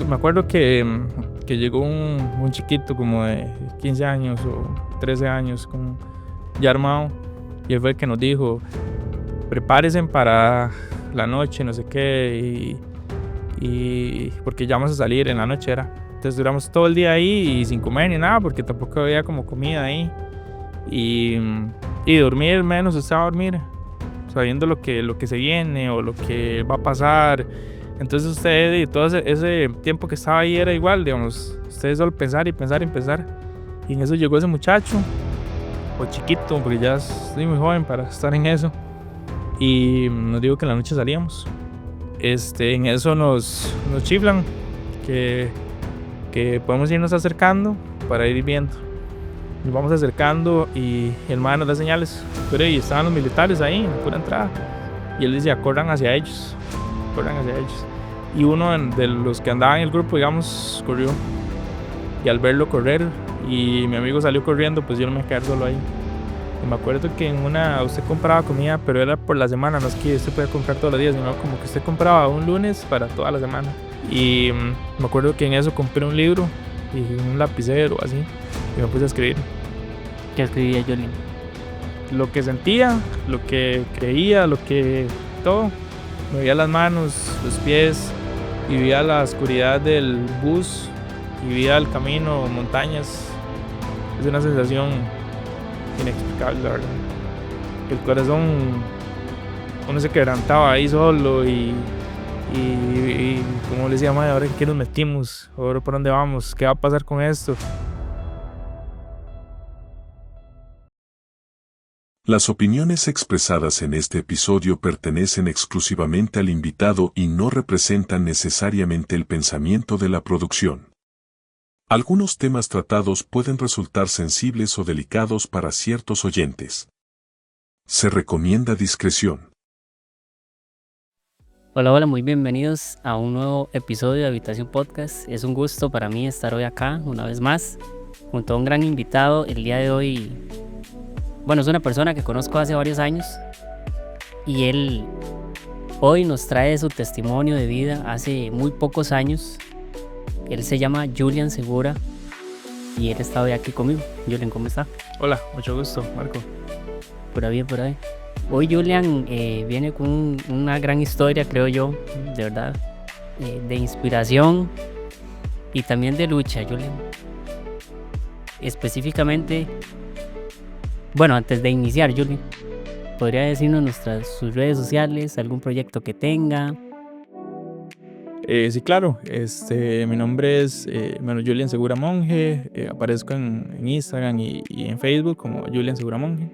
Me acuerdo que llegó un chiquito como de 15 años o 13 años ya armado, y él fue el que nos dijo, prepárense para la noche, no sé qué, y porque ya vamos a salir en la noche era. Entonces duramos todo el día ahí y sin comer ni nada, porque tampoco había como comida ahí. Y, y dormir menos, estaba a dormir, sabiendo lo que se viene o lo que va a pasar. Entonces usted y todo ese tiempo que estaba ahí era igual, digamos, usted solo pensar y pensar y pensar. Y en eso llegó ese muchacho, o chiquito, porque ya estoy muy joven para estar en eso. Y nos dijo que en la noche salíamos. En eso nos chiflan que podemos irnos acercando para ir viendo. Nos vamos acercando y el man nos da señales. Pero y estaban los militares ahí en la pura entrada. Y él decía, corran hacia ellos. Corran hacia ellos. Y uno de los que andaba en el grupo, digamos, corrió. Y al verlo correr y mi amigo salió corriendo, pues yo no me quedé solo ahí. Y me acuerdo que en una usted compraba comida, pero era por la semana, no es que usted podía comprar todos los días, sino como que usted compraba un lunes para toda la semana. Y me acuerdo que en eso compré un libro y un lapicero así, y me puse a escribir. ¿Qué escribía Julian? Lo que sentía, lo que creía, todo. Me veía las manos, los pies, y veía la oscuridad del bus, y veía el camino, montañas. Es una sensación inexplicable, la verdad. El corazón, uno se quebrantaba ahí solo y como les decía, madre, ahora en qué nos metimos, ahora por dónde vamos, qué va a pasar con esto. Las opiniones expresadas en este episodio pertenecen exclusivamente al invitado y no representan necesariamente el pensamiento de la producción. Algunos temas tratados pueden resultar sensibles o delicados para ciertos oyentes. Se recomienda discreción. Hola, hola, muy bienvenidos a un nuevo episodio de Habitación Podcast. Es un gusto para mí estar hoy acá una vez más junto a un gran invitado. El día de hoy, bueno, es una persona que conozco hace varios años y él hoy nos trae su testimonio de vida hace muy pocos años. Él se llama Julian Segura y él está hoy aquí conmigo. Julian, ¿cómo está? Hola, mucho gusto, Marco. Por ahí, por ahí. Hoy Julian viene con una gran historia, creo yo, de verdad, de inspiración y también de lucha, Julian. Específicamente, bueno, antes de iniciar, Julian, ¿podría decirnos sus redes sociales, algún proyecto que tenga? Sí, claro, mi nombre es Julian Segura Monje, aparezco en Instagram y en Facebook como Julian Segura Monje.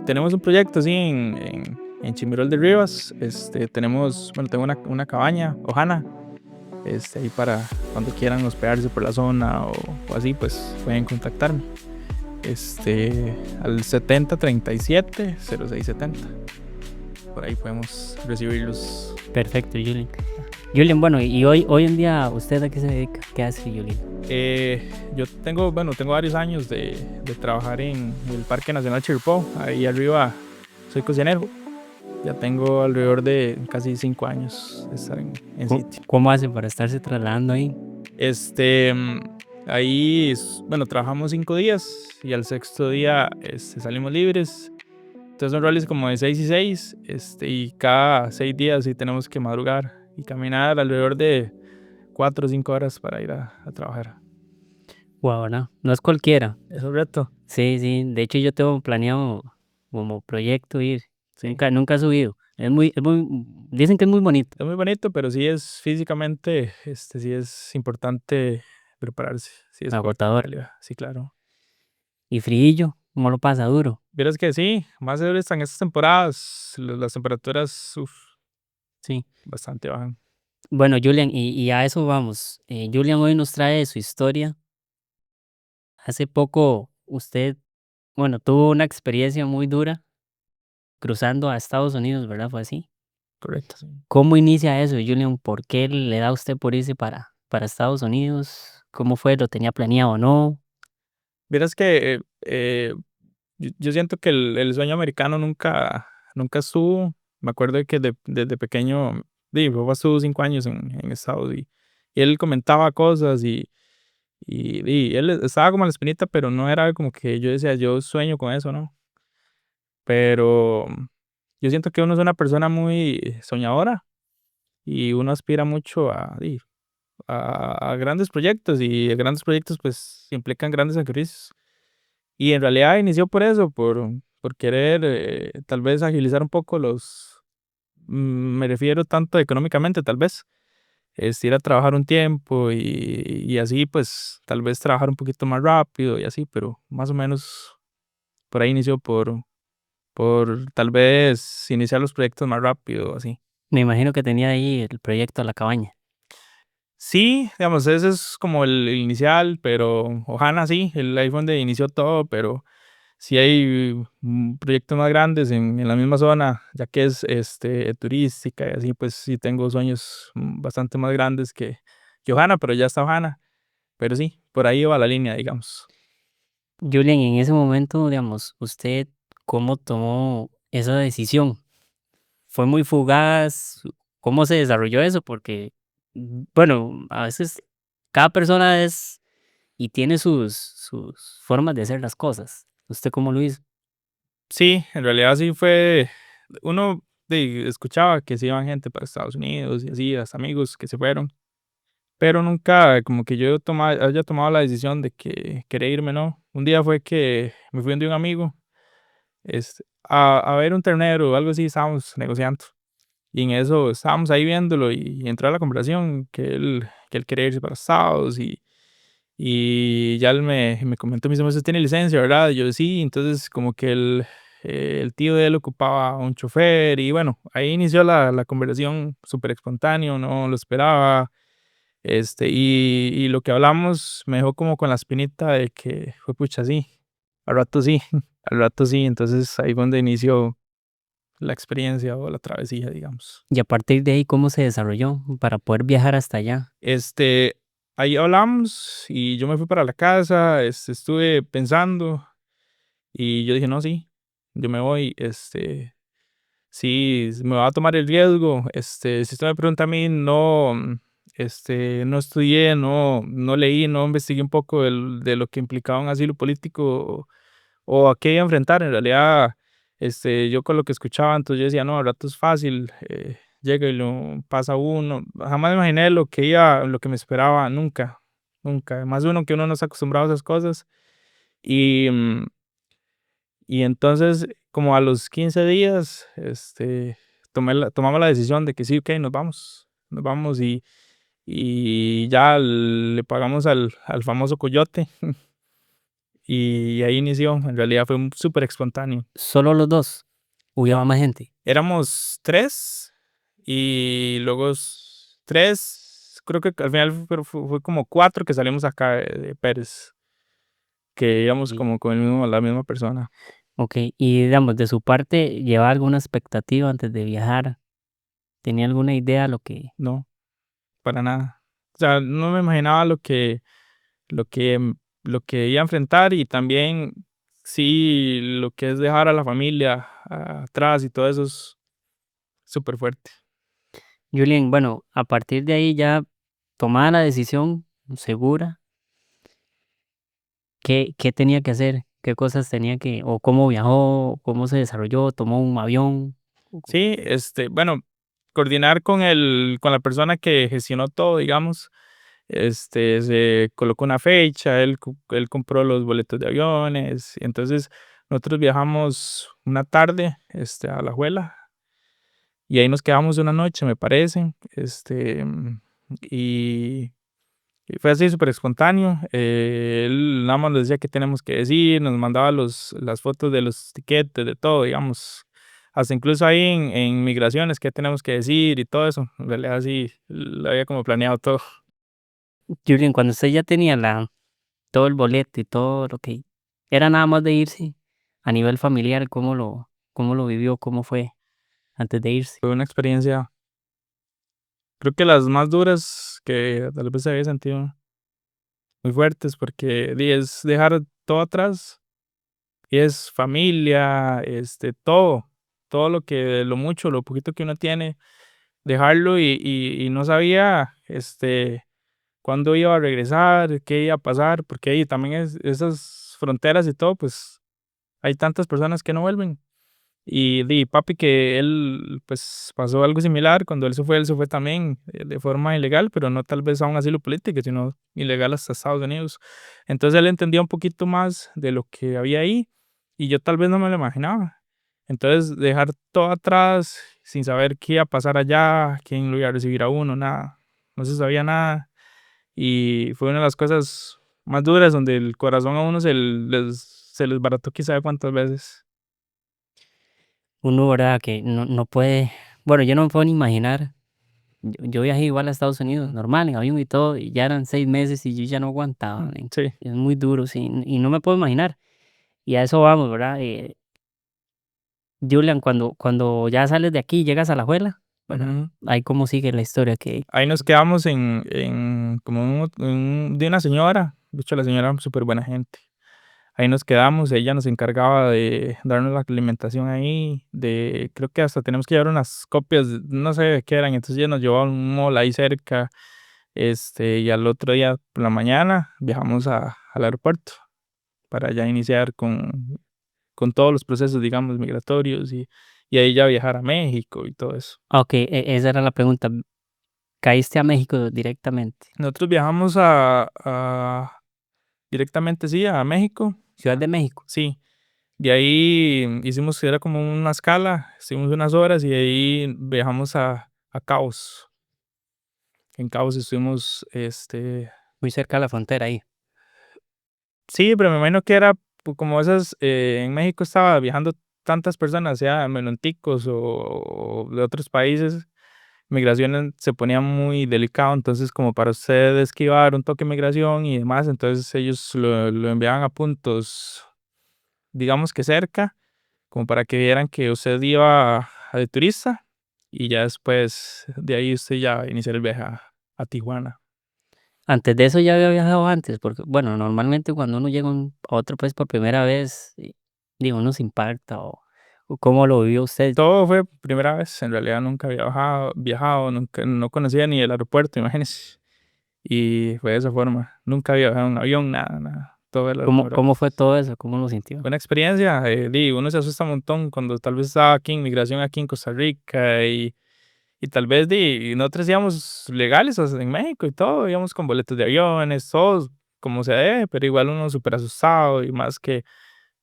Tenemos un proyecto así en Chimirol de Rivas. Tengo una cabaña, Ojana, ahí para cuando quieran hospedarse por la zona o así, pues pueden contactarme. Al 7037-0670. Por ahí podemos recibirlos. Perfecto, Julian. Julian, bueno, y hoy en día, ¿usted a qué se dedica? ¿Qué hace, Julian? Yo tengo varios años de trabajar en el Parque Nacional Chirripó. Ahí arriba soy cocinero. Ya tengo alrededor de casi 5 años de estar en sitio. ¿Cómo hace para estarse trasladando ahí? Ahí, trabajamos 5 días y al sexto día salimos libres. Entonces son roles como de 6 y 6, y cada 6 días sí tenemos que madrugar y caminar alrededor de 4 o 5 horas para ir a trabajar. Wow, no es cualquiera. Es un reto. Sí, de hecho yo tengo planeado como proyecto ir. Sí. Nunca he subido. Dicen que es muy bonito. Es muy bonito, pero sí es físicamente, sí es importante prepararse. Sí es Agotador. fuerte, sí, claro. Y frío, ¿cómo lo pasa? Duro. Vieras que sí, más ahora están estas temporadas, las temperaturas, Sí. bastante bajan. Bueno, Julian, y a eso vamos. Julian hoy nos trae su historia. Hace poco usted, bueno, tuvo una experiencia muy dura cruzando a Estados Unidos, ¿verdad? ¿Fue así? Correcto. Sí. ¿Cómo inicia eso, Julian? ¿Por qué le da a usted por irse para Estados Unidos? ¿Cómo fue? ¿Lo tenía planeado o no? Vieras que yo siento que el sueño americano nunca estuvo. Me acuerdo de que desde pequeño mi papá estuvo 5 años en Estados y él comentaba cosas y él estaba como a la espinita, pero no era como que yo decía, yo sueño con eso, ¿no? Pero yo siento que uno es una persona muy soñadora y uno aspira mucho a grandes proyectos y grandes proyectos pues implican grandes sacrificios. Y en realidad inició por eso, por querer tal vez agilizar un poco me refiero tanto económicamente tal vez, ir a trabajar un tiempo y así pues tal vez trabajar un poquito más rápido y así, pero más o menos por ahí inició por tal vez iniciar los proyectos más rápido, así. Me imagino que tenía ahí el proyecto a la cabaña. Sí, digamos, ese es como el inicial, pero Ohana sí, ahí fue donde inició todo, pero sí hay proyectos más grandes en la misma zona, ya que es turística y así, pues sí tengo sueños bastante más grandes que Ohana, pero ya está Ohana. Pero sí, por ahí va la línea, digamos. Julian, en ese momento, digamos, ¿usted cómo tomó esa decisión? ¿Fue muy fugaz? ¿Cómo se desarrolló eso? Porque, bueno, a veces cada persona es y tiene sus formas de hacer las cosas. ¿Usted cómo lo hizo? Sí, en realidad sí fue, uno escuchaba que se iban gente para Estados Unidos y así, hasta amigos que se fueron, pero nunca como que yo haya tomado la decisión de que quería irme, ¿no? Un día fue que me fui donde un amigo a ver un ternero o algo así, estábamos negociando. Y en eso estábamos ahí viéndolo y entró a la conversación que él quería irse para Estados y ya él me comentó, me dice: "¿Usted tiene licencia, verdad?". Y yo: "Sí". Entonces como que el tío de él ocupaba un chofer y bueno, ahí inició la conversación súper espontáneo, no lo esperaba. Y lo que hablamos me dejó como con la espinita de que fue pucha, sí, al rato sí, al rato sí. Entonces ahí fue donde inició la experiencia o la travesía, digamos. Y a partir de ahí, ¿cómo se desarrolló para poder viajar hasta allá? Este, ahí hablamos y yo me fui para la casa, estuve pensando y yo dije: "No, sí, yo me voy, sí, me voy a tomar el riesgo". Si usted me pregunta a mí, no, no estudié, no leí, no investigué un poco de lo que implicaba un asilo político o a qué iba a enfrentar. En realidad, yo con lo que escuchaba, entonces yo decía: "No, al rato es fácil, llega y lo pasa uno". Jamás me imaginé lo que me esperaba, nunca, nunca. Más uno que uno no está acostumbrado a esas cosas. Y, y entonces, como a los 15 días, tomamos la decisión de que sí, ok, nos vamos y ya le pagamos al famoso coyote y ahí inició. En realidad fue súper espontáneo. ¿Solo los dos? ¿Hubo más gente? Éramos 3 y luego 3, creo que al final fue como 4 que salimos acá de Pérez, que íbamos Y como con la misma persona. okey, y digamos, de su parte, ¿llevaba alguna expectativa antes de viajar? ¿Tenía alguna idea lo que No, para nada. O sea, no me imaginaba lo que, lo que iba a enfrentar y también sí lo que es dejar a la familia atrás y todo eso es súper fuerte. Julian, bueno, a partir de ahí ya tomada la decisión segura, ¿qué tenía que hacer? ¿Qué cosas tenía que o cómo viajó, cómo se desarrolló, tomó un avión? Sí, bueno, coordinar con la persona que gestionó todo, digamos. Se colocó una fecha, él compró los boletos de aviones, y entonces nosotros viajamos una tarde, a Alajuela, y ahí nos quedamos una noche, me parece, y y fue así súper espontáneo. Él nada más nos decía qué tenemos que decir, nos mandaba las fotos de los tiquetes, de todo, digamos. Hasta incluso ahí en migraciones, qué tenemos que decir y todo eso. En realidad sí, lo había como planeado todo. Julian, cuando usted ya tenía todo el boleto y todo lo que era nada más de irse, a nivel familiar, ¿cómo lo vivió? ¿Cómo fue antes de irse? Fue una experiencia, creo que las más duras que tal vez había sentido, muy fuertes, porque es dejar todo atrás, y es familia, todo lo mucho, lo poquito que uno tiene. dejarlo y no sabía cuándo iba a regresar, qué iba a pasar, porque ahí también esas fronteras y todo, pues hay tantas personas que no vuelven. Y di papi que él pues pasó algo similar, cuando él se fue también de forma ilegal, pero no tal vez a un asilo político, sino ilegal hasta Estados Unidos. Entonces él entendía un poquito más de lo que había ahí y yo tal vez no me lo imaginaba. Entonces dejar todo atrás sin saber qué iba a pasar allá, quién lo iba a recibir a uno, nada, no se sabía nada. Y fue una de las cosas más duras donde el corazón a uno se les barató quién sabe cuántas veces. Uno, ¿verdad? Que no puede, bueno, yo no me puedo ni imaginar. Yo viajé igual a Estados Unidos, normal, en avión y todo, y ya eran 6 meses y yo ya no aguantaba, men. Sí. Es muy duro, sí, y no me puedo imaginar. Y a eso vamos, ¿verdad? Julian, cuando ya sales de aquí y llegas a La Juela, ¿verdad? Ujú. Ahí cómo sigue la historia que Ahí nos quedamos en como de una señora, de hecho la señora súper buena gente. Ahí nos quedamos, ella nos encargaba de darnos la alimentación ahí, creo que hasta tenemos que llevar unas copias, no sé de qué eran, entonces ella nos llevó a un mall ahí cerca, y al otro día por la mañana viajamos al aeropuerto para ya iniciar con todos los procesos, digamos, migratorios y ahí ya viajar a México y todo eso. okey, esa era la pregunta, ¿caíste a México directamente? Nosotros viajamos directamente, sí, a México. Ciudad de México. Sí, de ahí hicimos, era como una escala, estuvimos unas horas y de ahí viajamos a Cabos. En Cabos estuvimos, Muy cerca de la frontera ahí. sí, pero me imagino que era como esas, en México estaba viajando tantas personas, sea melonticos o de otros países, migración se ponía muy delicado, entonces como para usted esquivar un toque de migración y demás, entonces ellos lo enviaban a puntos, digamos que cerca, como para que vieran que usted iba de turista y ya después de ahí usted ya iniciar el viaje a Tijuana. Antes de eso ya había viajado antes, porque, bueno, normalmente cuando uno llega a otro país por primera vez, digo, uno se impacta o ¿cómo lo vivió usted? Todo fue primera vez, en realidad nunca había viajado, nunca, no conocía ni el aeropuerto, imagínese. Y fue de esa forma, nunca había viajado en un avión, nada, nada, todo era la primera ¿Cómo fue vez. todo eso? ¿Cómo lo sintió? Buena experiencia, uno se asusta un montón cuando tal vez estaba aquí en migración aquí en Costa Rica y tal vez nosotros íbamos legales o sea, en México y todo, íbamos con boletos de aviones, todos como se debe, pero igual uno súper asustado y más que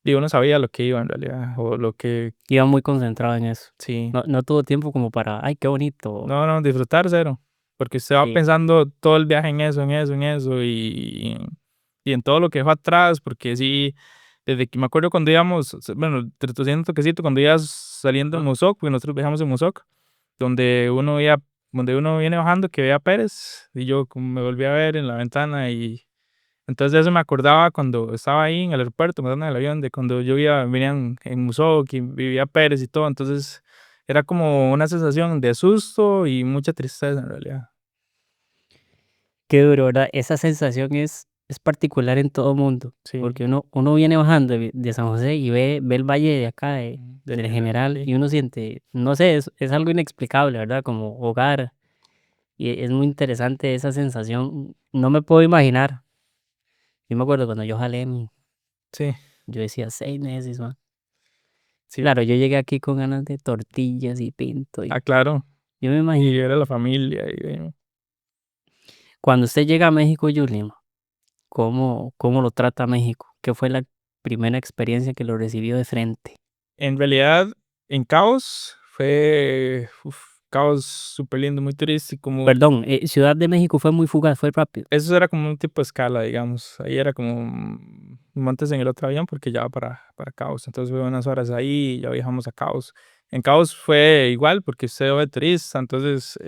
uno sabía lo que iba en realidad o lo que Iba muy concentrado en eso. sí. No tuvo tiempo como para, ay, qué bonito. No, no, disfrutar cero, porque usted va Sí, pensando todo el viaje en eso, en eso, en eso y en todo lo que dejó atrás, porque sí, desde que me acuerdo cuando íbamos, bueno, retrocediendo un toquecito, cuando ibas saliendo en Mozoc, porque nosotros viajamos en Mozoc, donde donde uno viene bajando que ve a Pérez y yo como me volví a ver en la ventana y entonces de eso me acordaba cuando estaba ahí en el aeropuerto, montando en el avión, de cuando yo venía en Mozoc y vivía Pérez y todo, entonces era como una sensación de susto y mucha tristeza en realidad. qué duro, ¿verdad? Esa sensación es particular en todo mundo, Sí, porque uno viene bajando de San José y ve el valle de acá, del del general, General, sí. y uno siente, no sé, es algo inexplicable, ¿verdad? Como hogar, y es muy interesante esa sensación. No me puedo imaginar. Yo me acuerdo cuando yo jalé, Sí, yo decía 6 meses, man. sí. Claro, yo llegué aquí con ganas de tortillas y pinto, y Ah, claro. yo me Y imagino. era la familia Cuando usted llega a México, Julián, ¿cómo lo trata México? ¿Qué fue la primera experiencia que lo recibió de frente? en realidad, en Caos fue Caos súper lindo, muy turístico, Perdón, Ciudad de México fue muy fugaz, fue rápido. eso era como un tipo de escala, digamos. Ahí era como montes en el otro avión porque ya va para Cabos. Entonces fue unas horas ahí y ya viajamos a Cabos. En Cabos fue igual porque usted ve turista, entonces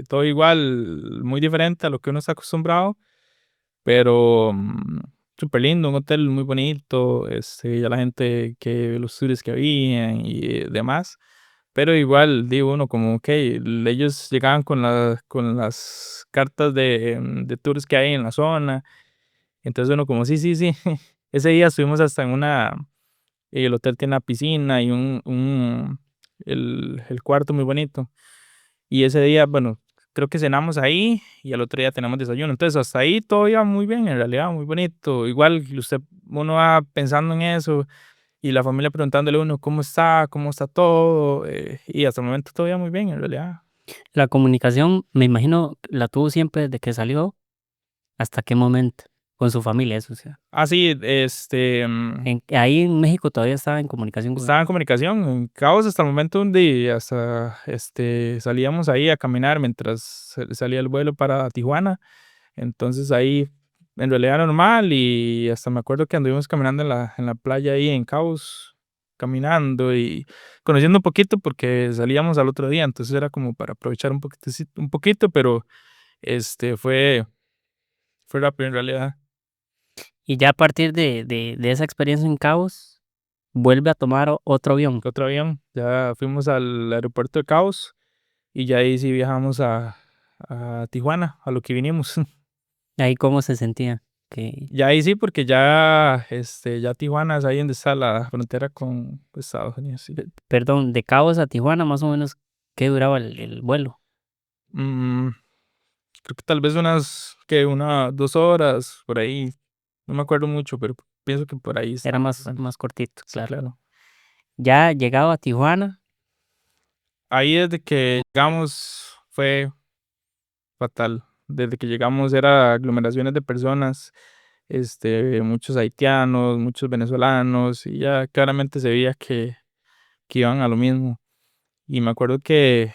todo igual, muy diferente a lo que uno está acostumbrado, pero súper lindo, un hotel muy bonito, ya la gente los tours que habían y demás. Pero igual, digo uno como, ok, ellos llegaban con las cartas de tours que hay en la zona. Entonces uno como, sí, sí, sí. Ese día estuvimos hasta el hotel tiene una piscina y el cuarto muy bonito. Y ese día, bueno, creo que cenamos ahí y al otro día tenemos desayuno. Entonces, hasta ahí todo iba muy bien, en realidad, muy bonito. Igual, uno va pensando en eso y la familia preguntándole a uno cómo está todo. Y hasta el momento todo iba muy bien, en realidad. La comunicación, me imagino, la tuvo siempre desde que salió. ¿Hasta qué momento? Con su familia, eso, o sea. Ah, sí, Ahí en México todavía estaba en comunicación con estaba en comunicación, en Cabos hasta el momento donde hasta salíamos ahí a caminar mientras salía el vuelo para Tijuana. Entonces ahí en realidad normal y hasta me acuerdo que anduvimos caminando en la playa ahí en Cabos, caminando y conociendo un poquito porque salíamos al otro día, entonces era como para aprovechar un poquito, pero fue rápido en realidad. Y ya a partir de esa experiencia en Cabos, vuelve a tomar otro avión. Otro avión, ya fuimos al aeropuerto de Cabos y ya ahí sí viajamos a Tijuana, a lo que vinimos. Ahí cómo se sentía. Que, Ya ahí sí, porque ya, ya Tijuana es ahí donde está la frontera con pues, Estados Unidos, sí. perdón, de Cabos a Tijuana, más o menos, ¿qué duraba el vuelo? Mm, creo que tal vez una, 2 horas, por ahí. No me acuerdo mucho, pero pienso que por ahí está Era más o menos. más cortito, Sí, claro. claro. Ya llegado a Tijuana, Ahí desde que llegamos fue fatal. Desde que llegamos era aglomeraciones de personas, muchos haitianos, muchos venezolanos, y ya claramente se veía que iban a lo mismo. Y me acuerdo que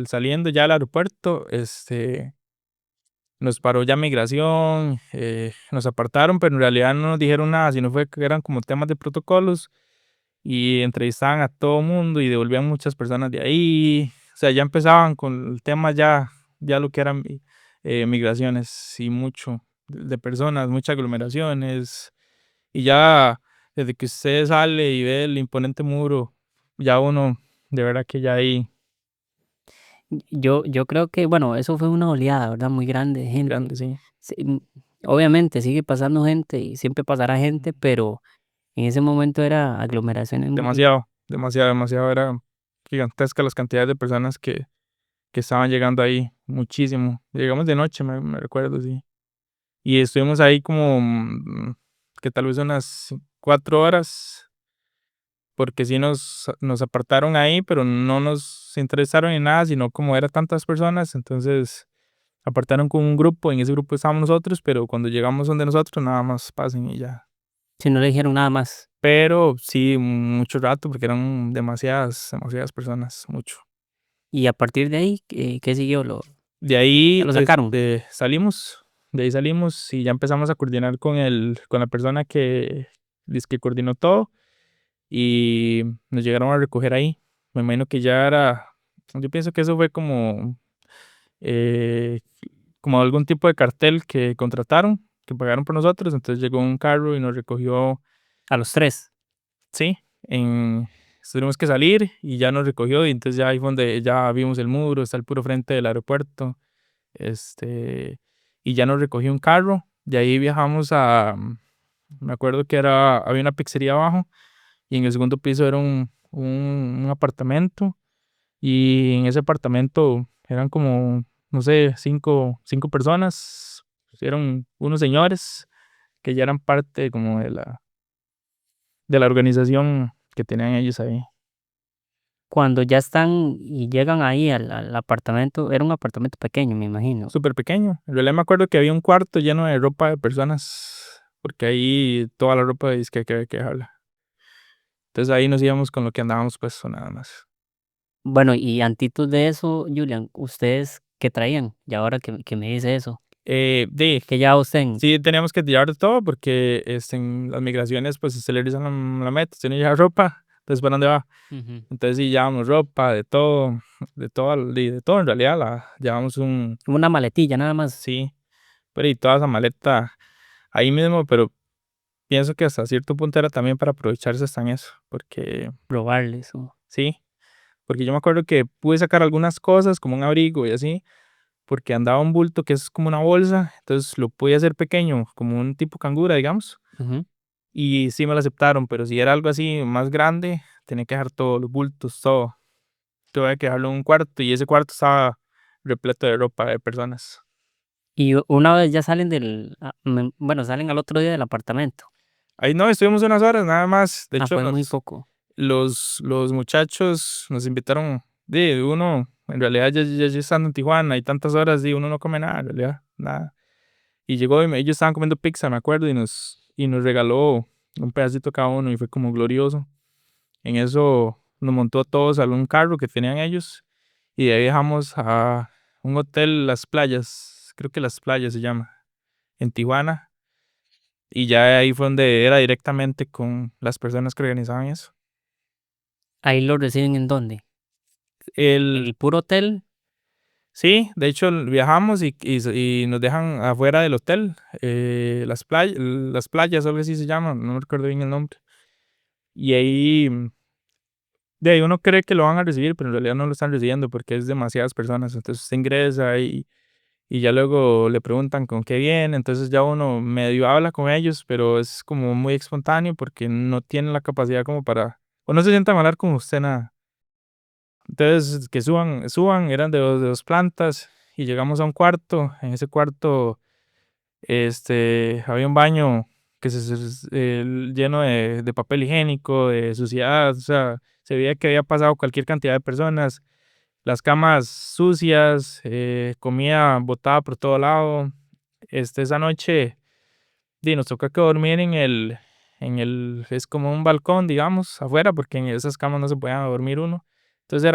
saliendo ya al aeropuerto, nos paró ya migración, nos apartaron, pero en realidad no nos dijeron nada, sino fue que eran como temas de protocolos y entrevistaban a todo mundo y devolvían muchas personas de ahí. O sea, ya empezaban con el tema ya lo que eran migraciones y mucho de personas, muchas aglomeraciones. Y ya desde que usted sale y ve el imponente muro, ya uno, de verdad que ya ahí, yo creo que, bueno, eso fue una oleada, ¿verdad? Muy grande de gente. grande, sí. Obviamente sigue pasando gente y siempre pasará gente, pero en ese momento era aglomeraciones muy... Demasiado, demasiado, demasiado. Era gigantesca las cantidades de personas que estaban llegando ahí. Muchísimo. Llegamos de noche, me recuerdo, sí. Y estuvimos ahí como que tal vez unas 4 horas, porque sí nos apartaron ahí, pero no nos interesaron en nada, sino como era tantas personas, entonces apartaron con un grupo, en ese grupo estábamos nosotros, pero cuando llegamos donde nosotros, nada más pasen y ya. Si no le dijeron nada más. Pero sí, mucho rato, porque eran demasiadas, demasiadas personas, mucho. Y a partir de ahí, ¿qué siguió? De Ya ahí lo sacaron. de ahí salimos y ya empezamos a coordinar con la persona que coordinó todo y nos llegaron a recoger ahí. Me imagino que ya era, yo pienso que eso fue eh, como algún tipo de cartel que contrataron, que pagaron por nosotros, entonces llegó un carro y nos recogió. A los 3. Sí, tuvimos que salir y ya nos recogió y entonces ya ahí fue donde ya vimos el muro, está el puro frente del aeropuerto, este, y ya nos recogió un carro, de ahí viajamos me acuerdo que había una pizzería abajo y en el segundo piso era un apartamento y en ese apartamento eran como, no sé, cinco personas, eran unos señores que ya eran parte como de la organización que tenían ellos ahí. Cuando ya están y llegan ahí al apartamento, era un apartamento pequeño, me imagino. Súper pequeño. En realidad me acuerdo que había un cuarto lleno de ropa de personas, porque ahí toda la ropa es que había que dejarla. Entonces ahí nos íbamos con lo que andábamos puesto nada más. Bueno, y antitos de eso, Julian, ¿ustedes qué traían? Y ahora que me dice eso, ¿qué llevaba usted Sí, teníamos que llevar de todo porque en las migraciones pues se le realizan la meta, si no lleva ropa, entonces ¿para dónde va? Ujú. Entonces sí, llevábamos ropa, de todo en realidad, llevamos Una maletilla nada más, sí, pero y toda esa maleta ahí mismo, pero pienso que hasta cierto punto era también para aprovecharse hasta en eso, porque probarles. sí, porque yo me acuerdo que pude sacar algunas cosas como un abrigo y así, porque andaba un bulto que es como una bolsa, entonces lo pude hacer pequeño, como un tipo cangura, digamos, Ujú. y sí me lo aceptaron, pero si era algo así más grande, tenía que dejar todos los bultos, todo. tuve que dejarlo en un cuarto y ese cuarto estaba repleto de ropa de personas. Y una vez ya salen salen al otro día del apartamento. Ahí no, estuvimos unas horas nada más. De hecho, Fue muy poco. los muchachos nos invitaron, de uno, en realidad ya estando en Tijuana, hay tantas horas y uno no come nada, en realidad, nada. Y llegó y ellos estaban comiendo pizza, me acuerdo, y nos regaló un pedacito cada uno y fue como glorioso. En eso nos montó a todos a un carro que tenían ellos y de ahí viajamos a un hotel Las Playas, creo que Las Playas se llama, en Tijuana. Y ya ahí fue donde era directamente con las personas que organizaban eso. ¿Ahí lo reciben en dónde? El, ¿El puro hotel? sí, de hecho viajamos y nos dejan afuera del hotel, las playas, algo así se llama, no me recuerdo bien el nombre. Y ahí, de ahí uno cree que lo van a recibir, pero en realidad no lo están recibiendo porque es demasiadas personas. Entonces se ingresa y ya luego le preguntan con qué viene. Entonces ya uno medio habla con ellos, pero es como muy espontáneo porque no tienen la capacidad como para, o no se sientan a hablar con usted nada. Entonces que suban, eran de dos plantas y llegamos a un cuarto. En ese cuarto había un baño que lleno de papel higiénico, de suciedad, o sea, se veía que había pasado cualquier cantidad de personas, las camas sucias, comida botada por todo lado. Esa noche nos tocó que dormir es como un balcón, digamos, afuera, porque en esas camas no se podía dormir uno. Entonces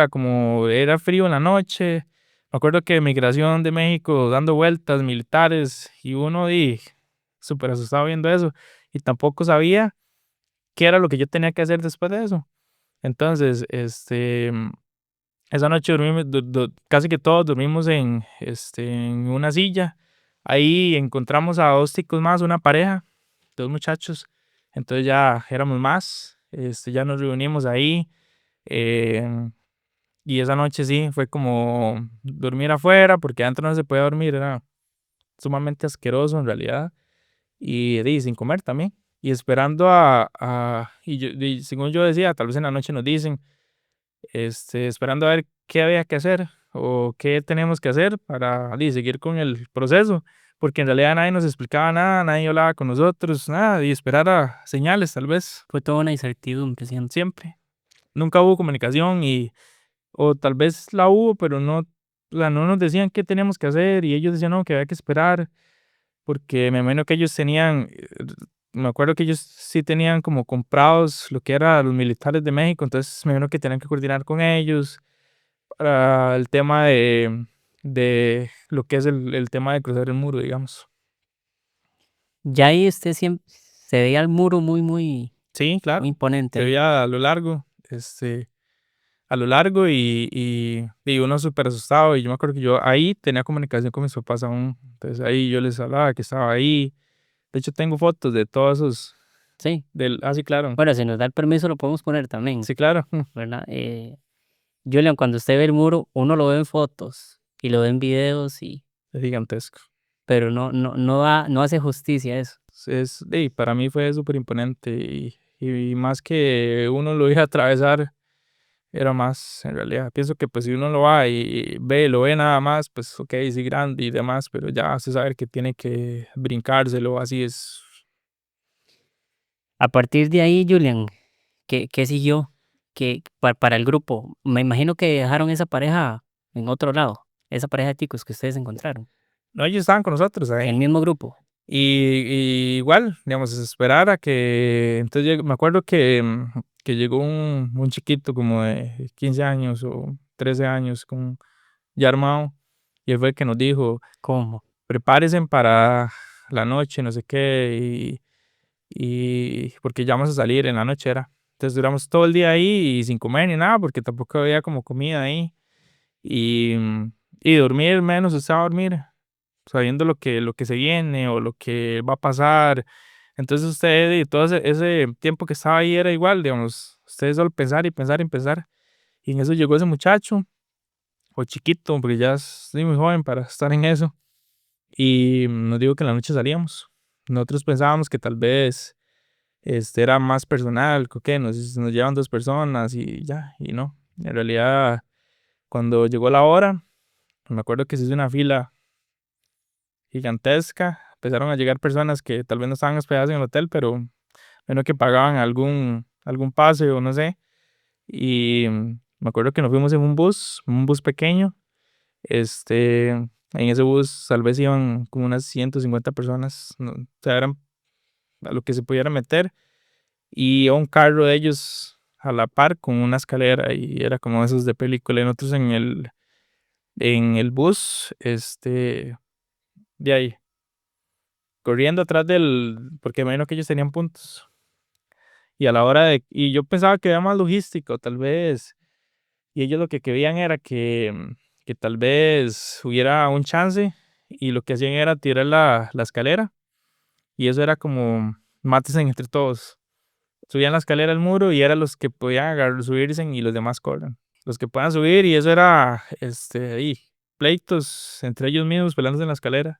era frío en la noche. Me acuerdo que Migración de México dando vueltas, militares, y uno súper asustado viendo eso. Y tampoco sabía qué era lo que yo tenía que hacer después de eso. Entonces, esa noche dormimos, casi que todos dormimos en una silla. Ahí encontramos a dos chicos más, una pareja, dos muchachos. Entonces ya éramos más, ya nos reunimos ahí. eh, y esa noche sí, fue como dormir afuera, porque antes no se podía dormir, era sumamente asqueroso en realidad. Y sin comer también. Y esperando y según yo decía, tal vez en la noche nos dicen, esperando a ver qué había que hacer o qué tenemos que hacer para seguir con el proceso, porque en realidad nadie nos explicaba nada, nadie hablaba con nosotros, nada, y esperar a señales tal vez, Fue toda una incertidumbre, siento. siempre. Nunca hubo comunicación o tal vez la hubo, pero no, o sea, no nos decían qué teníamos que hacer y ellos decían no, que había que esperar, porque me imagino que ellos tenían, me acuerdo que ellos sí tenían como comprados lo que era los militares de México, entonces me imagino que tenían que coordinar con ellos para el tema de lo que es el tema de cruzar el muro, digamos. Ya ahí usted siempre se veía el muro muy, muy, Sí, muy claro, imponente se ahí. veía a lo largo y uno súper asustado. Y yo me acuerdo que yo ahí tenía comunicación con mis papás aún. Entonces ahí yo les hablaba que estaba ahí. De hecho, tengo fotos de todos esos, Sí. sí, claro. Bueno, si nos da el permiso lo podemos poner también, Sí, claro. ¿verdad? Julian, cuando usted ve el muro, uno lo ve en fotos y lo ve en videos, Es gigantesco. pero no hace justicia a eso. Para mí fue súper imponente y más que uno lo iba a atravesar, era más en realidad. Pienso que pues si uno lo va y lo ve nada más, pues ok, sí grande y demás, pero ya se sabe que tiene que brincárselo, así es. A partir de ahí, Julian, ¿qué siguió? Para el grupo, me imagino que dejaron esa pareja en otro lado, esa pareja de chicos que ustedes encontraron, No, ellos estaban con nosotros en el ahí. mismo grupo. Y igual, digamos, esperar a que, entonces me acuerdo que llegó un chiquito como de 15 años o 13 años ya armado, y él fue el que nos dijo, ¿Cómo? prepárense para la noche, no sé qué, y porque ya vamos a salir en la noche era. Entonces duramos todo el día ahí y sin comer ni nada, porque tampoco había como comida ahí. Y, y dormir menos, o sea, dormir, sabiendo lo que se viene o lo que va a pasar. Entonces usted y todo ese tiempo que estaba ahí era igual, digamos, usted solo pensar y pensar y pensar. Y en eso llegó ese muchacho, o chiquito, porque ya estoy muy joven para estar en eso. Y nos dijo que en la noche salíamos. Nosotros pensábamos que tal vez era más personal, que nos llevan dos personas y ya, y no. En realidad Cuando llegó la hora, me acuerdo que se hizo una fila gigantesca. Empezaron a llegar personas que tal vez no estaban hospedadas en el hotel, pero menos que pagaban algún pase o no sé. Y me acuerdo que nos fuimos en un bus pequeño. En ese bus tal vez iban como unas 150 personas, o sea, eran a lo que se pudiera meter. Y un carro de ellos a la par con una escalera y era como esos de película. Y nosotros en el bus, de ahí, corriendo atrás porque me imagino que ellos tenían puntos. Y a la hora y yo pensaba que era más logístico, tal vez. Y ellos lo que querían era que tal vez hubiera un chance y lo que hacían era tirar la escalera y eso era como mátense entre todos. Subían la escalera al muro y eran los que podían subirse y los demás corren. Los que puedan subir y eso era ahí, pleitos entre ellos mismos peleándose en la escalera.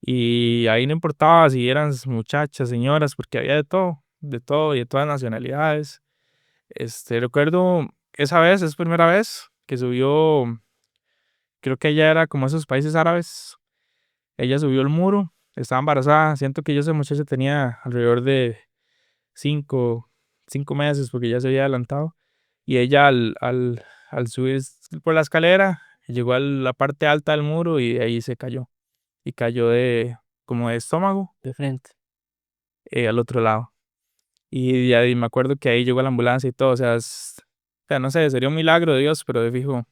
Y ahí no importaba si eran muchachas, señoras, porque había de todo y de todas nacionalidades. Recuerdo esa vez, es primera vez que subió, creo que ella era como esos países árabes. Ella subió el muro, estaba embarazada. Siento que yo esa muchacha tenía alrededor de cinco, 5 meses porque ya se había adelantado. Y ella al subir por la escalera, llegó a la parte alta del muro y de ahí se cayó. Y cayó como de estómago, De frente. al otro lado. Y de ahí me acuerdo que ahí llegó la ambulancia y todo. O sea, no sé, sería un milagro de Dios, pero de fijo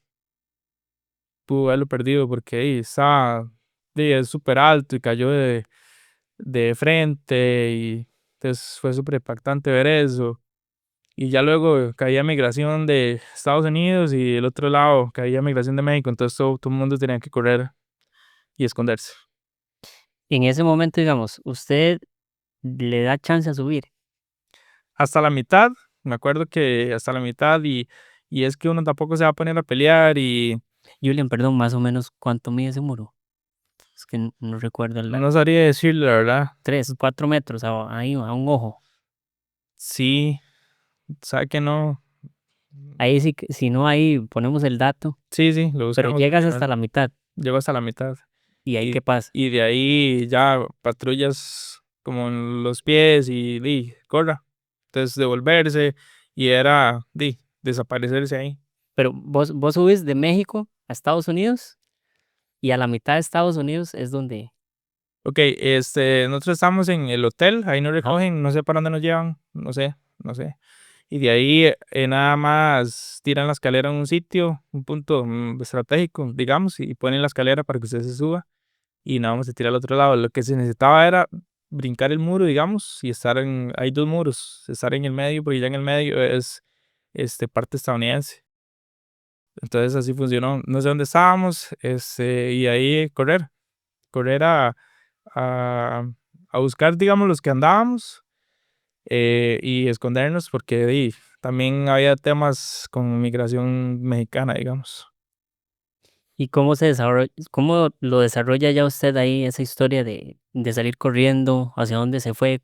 pudo haberlo perdido porque ahí estaba es súper alto y cayó de frente. Y entonces fue súper impactante ver eso. Y ya luego caía migración de Estados Unidos y el otro lado caía migración de México. Entonces todo el mundo tenía que correr y esconderse. En ese momento, digamos, usted le da chance a subir. Hasta la mitad, me acuerdo que hasta la mitad y es que uno tampoco se va a poner a pelear y Julian, perdón, más o menos, ¿cuánto mide ese muro? Es que no recuerdo el no sabría decirle la verdad. 3, 4 metros, ahí, a un ojo. Sí, sabe que no. Ahí sí, si no, ahí ponemos el dato, Sí, sí, lo pero buscamos. llegas hasta la mitad. Llego hasta la mitad. ¿Y ahí Y, qué pasa? y de ahí ya patrullas como en los pies y corra. Entonces devolverse y era desaparecerse ahí. Pero vos subís de México a Estados Unidos y a la mitad de Estados Unidos es donde... Ok, nosotros estamos en el hotel, ahí nos Ajá. recogen, no sé para dónde nos llevan, no sé. Y de ahí nada más tiran la escalera en un sitio, un punto estratégico, digamos, y ponen la escalera para que usted se suba y nada más se tira al otro lado. Lo que se necesitaba era brincar el muro, digamos, y hay 2 muros, estar en el medio, porque ya en el medio es parte estadounidense. Entonces así funcionó. No sé dónde estábamos, y ahí correr a, a buscar, digamos, los que andábamos y escondernos, porque también había temas con migración mexicana, digamos. ¿Y cómo lo desarrolla ya usted ahí esa historia de salir corriendo? ¿Hacia dónde se fue?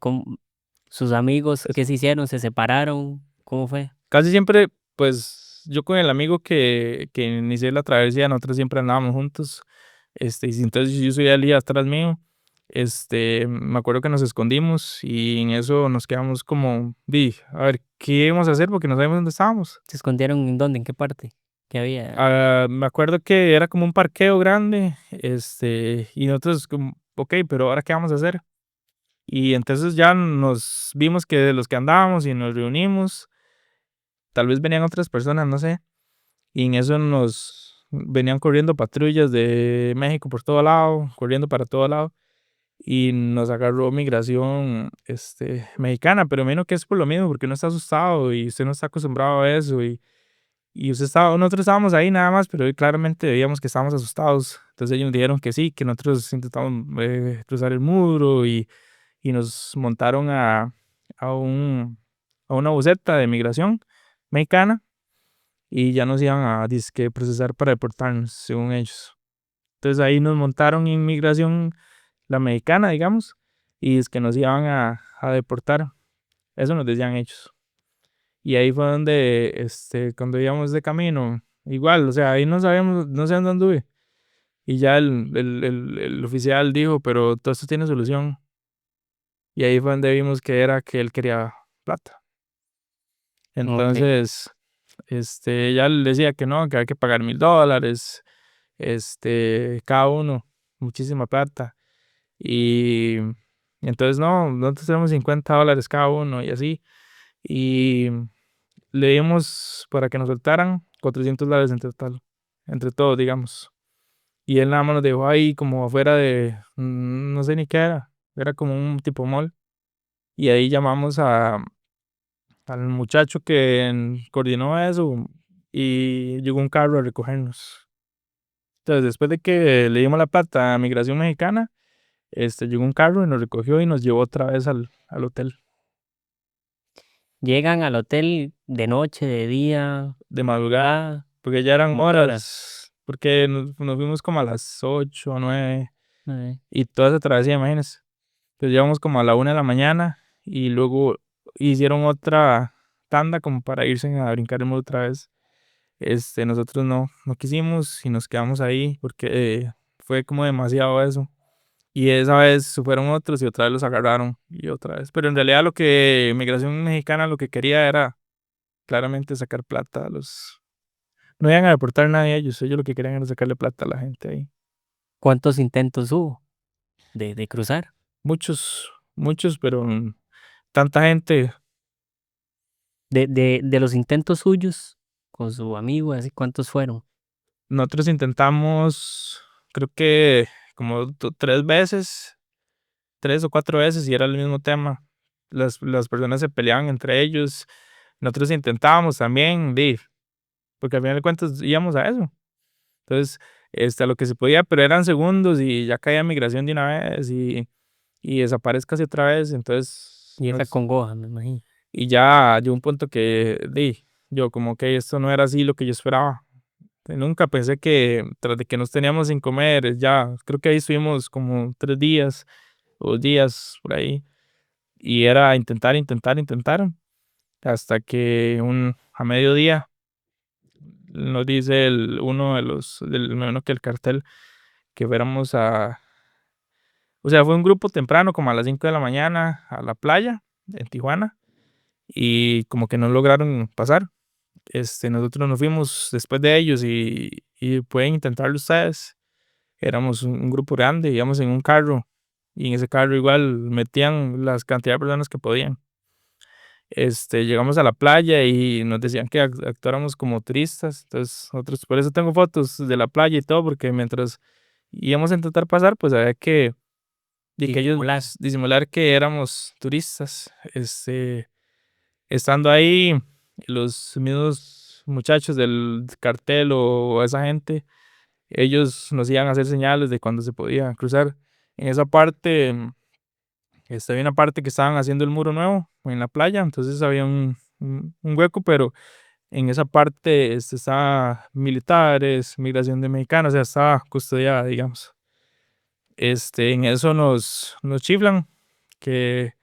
¿Sus amigos Pues, qué se hicieron? ¿Se separaron? ¿Cómo fue? casi siempre, pues yo con el amigo que inicié la travesía, nosotros siempre andábamos juntos. Y entonces yo subía el día atrás mío. Me acuerdo que nos escondimos y en eso nos quedamos como, a ver, ¿qué íbamos a hacer? Porque no sabemos dónde estábamos. ¿Se escondieron en dónde? ¿En qué parte? ¿Qué había? Me acuerdo que era como un parqueo grande, y nosotros como, ok, pero ahora qué vamos a hacer. Y entonces ya nos vimos que de los que andábamos y nos reunimos, tal vez venían otras personas, no sé, y en eso nos venían corriendo patrullas de México por todo lado, corriendo para todo lado, y nos agarró migración, mexicana, pero menos que es por lo mismo, porque uno está asustado y usted no está acostumbrado a eso, y nosotros estábamos ahí nada más, pero claramente veíamos que estábamos asustados. Entonces ellos nos dijeron que sí, que nosotros intentamos cruzar el muro y nos montaron a una buseta de migración mexicana y ya nos iban a dizque procesar para deportarnos, según ellos. Entonces ahí nos montaron en migración la mexicana, digamos, y es que nos iban a deportar. Eso nos decían ellos. Y ahí fue donde, cuando íbamos de camino igual, o sea, ahí no sabíamos, no sé dónde anduve. Y ya el oficial dijo, pero todo esto tiene solución. Y ahí fue donde vimos que era que él quería plata. Ok. Entonces, ya le decía que no, que hay que pagar $1,000, cada uno, muchísima plata. Y entonces, no, nosotros tenemos $50 cada uno y así. Y le dimos para que nos soltaran $400 en total, entre todos, digamos. Y él nada más nos dejó ahí como afuera de, no sé ni qué era como un tipo mall. Y ahí llamamos al muchacho que coordinó eso y llegó un carro a recogernos. Entonces, después de que le dimos la plata a Migración Mexicana, llegó un carro y nos recogió y nos llevó otra vez al hotel Llegan al hotel de noche, de día, de madrugada, ah, porque ya eran ¿cómo qué horas? porque nos fuimos como a las 8 o 9 Eh, y toda esa travesía, imagínense. Entonces llegamos como a la 1 de la mañana y luego hicieron otra tanda como para irse a brincar el muro otra vez. Nosotros no quisimos y nos quedamos ahí porque fue como demasiado eso. Y esa vez fueron otros y otra vez los agarraron y otra vez. Pero en realidad lo que Migración Mexicana lo que quería era claramente sacar plata a los... No iban a deportar a nadie ellos lo que querían era sacarle plata a la gente ahí. ¿Cuántos intentos hubo de cruzar? Muchos, muchos, pero tanta gente. De los intentos suyos con su amigo, así, ¿cuántos fueron? Nosotros intentamos, creo que como 3 veces, 3 o 4 veces y era el mismo tema. Las personas se peleaban entre ellos. Nosotros intentábamos también, porque al final de cuentas íbamos a eso. Entonces, a lo que se podía, pero eran segundos y ya caía migración de una vez y desaparezca así otra vez. Entonces, Y esa congoja, me imagino. y ya llegó un punto que yo como que esto no era así lo que yo esperaba. Nunca pensé que tras de que nos teníamos sin comer, ya creo que ahí estuvimos como 3 días o días por ahí. Y era intentar, intentar, intentar, hasta que a mediodía nos dice uno de del menos que el cartel, que fuéramos o sea, fue un grupo temprano, como a las 5 de la mañana, a la playa en Tijuana, y como que no lograron pasar. Nosotros nos fuimos después de ellos y pueden intentarlo ustedes. Éramos un grupo grande, íbamos en un carro, y en ese carro igual metían las cantidad de personas que podían. Llegamos a la playa y nos decían que actuáramos como turistas. Entonces, nosotros, por eso tengo fotos de la playa y todo, porque mientras íbamos a intentar pasar, pues había que ellos Disimular. disimular que éramos turistas. Estando ahí, los mismos muchachos del cartel o esa gente, ellos nos iban a hacer señales de cuando se podía cruzar. En esa parte, había una parte que estaban haciendo el muro nuevo en la playa, entonces había un hueco, pero en esa parte estaba militares, migración de mexicanos, o sea, estaba custodiada, digamos. En eso nos chiflan que,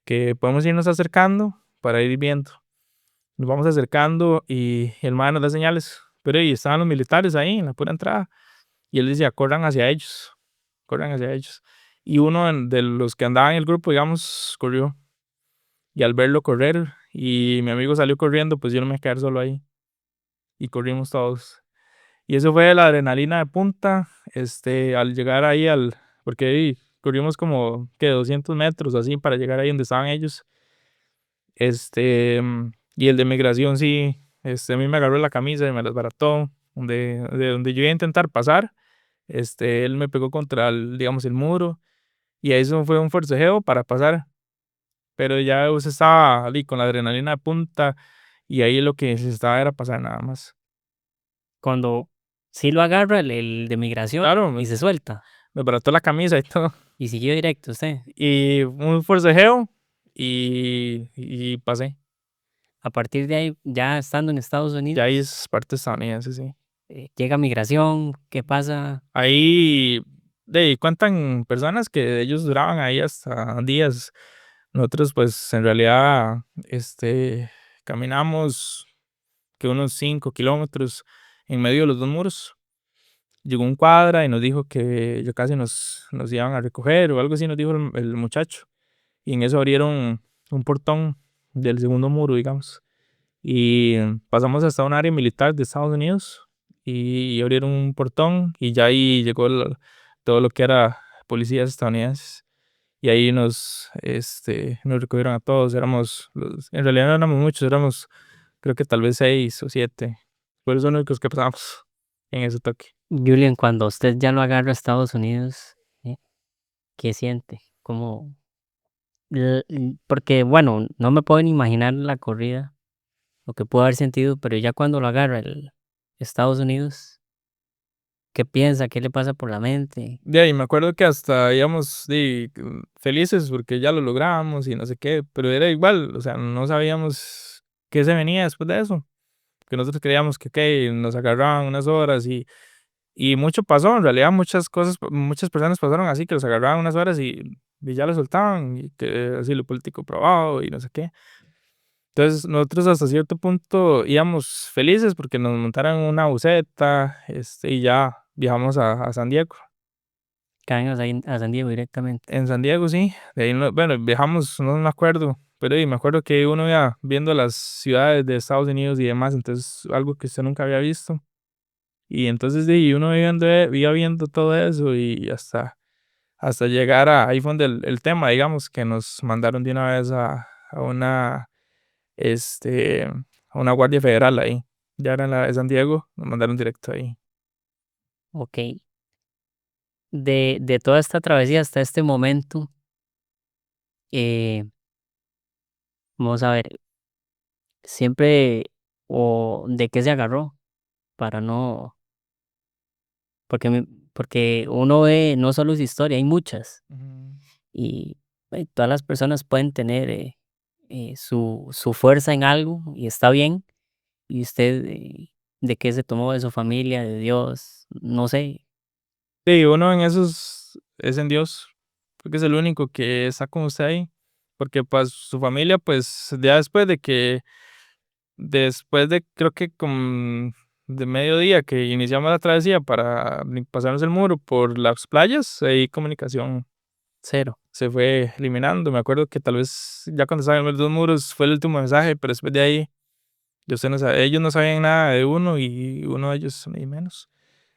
que podemos irnos acercando para ir viendo. Nos vamos acercando y el man nos da señales, pero y estaban los militares ahí en la pura entrada y él decía, corran hacia ellos, corran hacia ellos. Y uno de los que andaba en el grupo, digamos, corrió. Y al verlo correr y mi amigo salió corriendo, pues yo no me quedé solo ahí. Y corrimos todos. Y eso fue la adrenalina de punta. Al llegar ahí porque ahí corrimos como que 200 metros así para llegar ahí donde estaban ellos. Y el de migración sí, a mí me agarró la camisa y me las desbarató. De donde yo iba a intentar pasar, él me pegó contra digamos, el muro. Y eso fue un forcejeo para pasar. Pero ya usted estaba ahí con la adrenalina de punta y ahí lo que se estaba era pasar nada más. Cuando sí lo agarra el de migración Claro, y se suelta. me barató la camisa y todo. Y siguió directo usted. Y un forcejeo y pasé. A partir de ahí, ya estando en Estados Ya ahí Unidos, es parte estadounidense, sí. llega migración, ¿qué pasa? Ahí cuentan personas que ellos duraban ahí hasta días. Nosotros pues en realidad caminamos que unos 5 kilómetros en medio de los dos muros. Llegó un cuadra y nos dijo que ya casi nos iban a recoger o algo así, nos dijo el muchacho. Y en eso abrieron un portón del segundo muro, digamos. Y pasamos hasta un área militar de Estados Unidos y abrieron un portón y ya ahí llegó todo lo que era policías estadounidenses. Y ahí nos recogieron a todos. En realidad no éramos muchos, éramos creo que tal vez 6 o 7. Fueron los únicos que pasamos en ese toque. Julian, cuando usted ya lo agarra a Estados Unidos, ¿qué siente? ¿Cómo? Porque, bueno, no me puedo ni imaginar la corrida, lo que pudo haber sentido, pero ya cuando lo agarra el Estados Unidos, ¿qué piensa? ¿Qué le pasa por la mente? De ahí me acuerdo que hasta íbamos felices porque ya lo logramos y no sé qué, pero era igual, o sea, no sabíamos qué se venía después de eso. Que nosotros creíamos que ok, nos agarraban unas horas y mucho pasó, en realidad muchas cosas, muchas personas pasaron así, que los agarraban unas horas y ya los soltaban, y que asilo político probado y no sé qué. Entonces nosotros hasta cierto punto íbamos felices porque nos montaron una buseta, y ya viajamos a San Diego. Caen a San Diego directamente. En San Diego sí, de ahí bueno, viajamos, no me acuerdo, pero me acuerdo que uno iba viendo las ciudades de Estados Unidos y demás, entonces algo que usted nunca había visto. Y entonces uno iba viendo todo eso y hasta llegar ahí fue donde el tema, digamos, que nos mandaron de una vez a una, este, a una guardia federal ahí. Ya era en la de San Diego, nos mandaron directo ahí. Ok. De toda esta travesía hasta este momento, eh, vamos a ver, siempre, o de qué se agarró, para no, porque uno ve no solo su historia, hay muchas, Ujú. y todas las personas pueden tener su fuerza en algo, y está bien, y usted, de qué se tomó, de su familia, de Dios, no sé, Sí, uno en esos es en Dios, porque es el único que está con usted ahí, porque pues su familia, pues ya después de creo que como de mediodía que iniciamos la travesía para pasarnos el muro por las playas, ahí comunicación cero. se fue eliminando. Me acuerdo que tal vez ya cuando estaban los dos muros fue el último mensaje, pero después de ahí ellos no sabían nada de uno y uno de ellos y menos.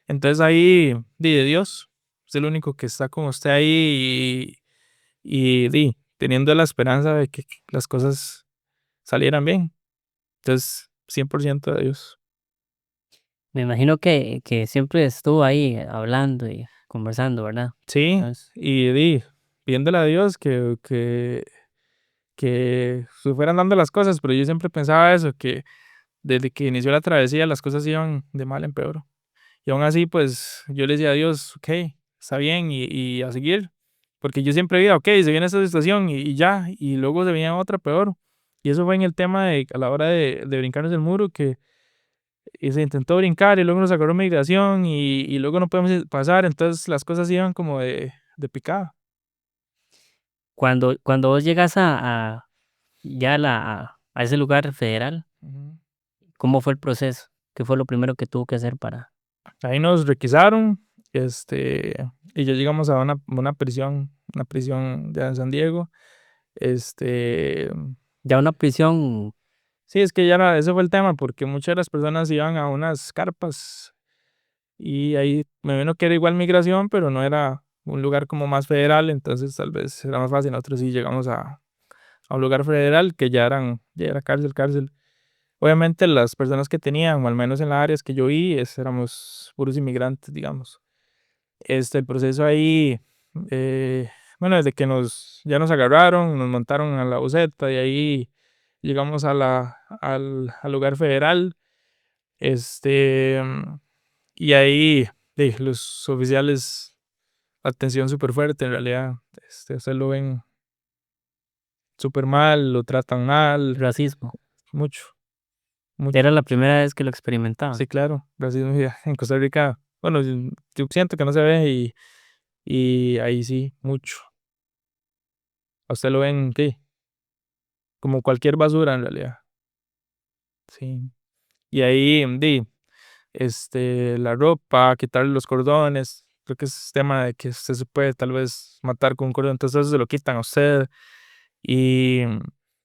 Entonces ahí, de Dios, es el único que está con usted ahí teniendo la esperanza de que las cosas salieran bien. Entonces, 100% de Dios. Me imagino que siempre estuvo ahí hablando y conversando, ¿verdad? Sí, Entonces, y pidiéndole a Dios que se fueran dando las cosas, pero yo siempre pensaba eso, que desde que inició la travesía las cosas iban de mal en peor. Y aún así, pues yo le decía a Dios, ok, está bien y a seguir. Porque yo siempre veía, ok, se viene esta situación y ya, y luego se venía otra peor. Y eso fue en el tema a la hora de brincarnos el muro, que se intentó brincar y luego nos agarró migración y luego no podemos pasar, entonces las cosas iban como de picada. cuando vos llegas ya a ese lugar federal, Ujú. ¿cómo fue el proceso? ¿Qué fue lo primero que tuvo que hacer para Ahí nos requisaron, y ya llegamos a una prisión ya en San Diego. Este, ya una prisión? sí, es que ese fue el tema, porque muchas de las personas iban a unas carpas y ahí me vino que era igual migración, pero no era un lugar como más federal, entonces tal vez era más fácil. Nosotros sí llegamos a un lugar federal que ya era cárcel, cárcel. Obviamente las personas que tenían, o al menos en las áreas que yo vi, éramos puros inmigrantes, digamos. El proceso ahí, eh, bueno, desde que ya nos agarraron, nos montaron a la buseta y ahí llegamos al lugar federal, este, y ahí los oficiales, atención súper fuerte en realidad, ustedes lo ven súper mal, lo tratan mal, Racismo. mucho, mucho. Era la primera vez que lo experimentaban. Sí, claro, racismo ya en Costa Rica, bueno, yo siento que no se ve y ahí sí, mucho. A usted lo ven, ¿qué? Como cualquier basura en realidad. Sí. Y ahí, la ropa, quitarle los cordones. Creo que es tema de que usted se puede tal vez matar con un cordón, entonces eso se lo quitan a usted y,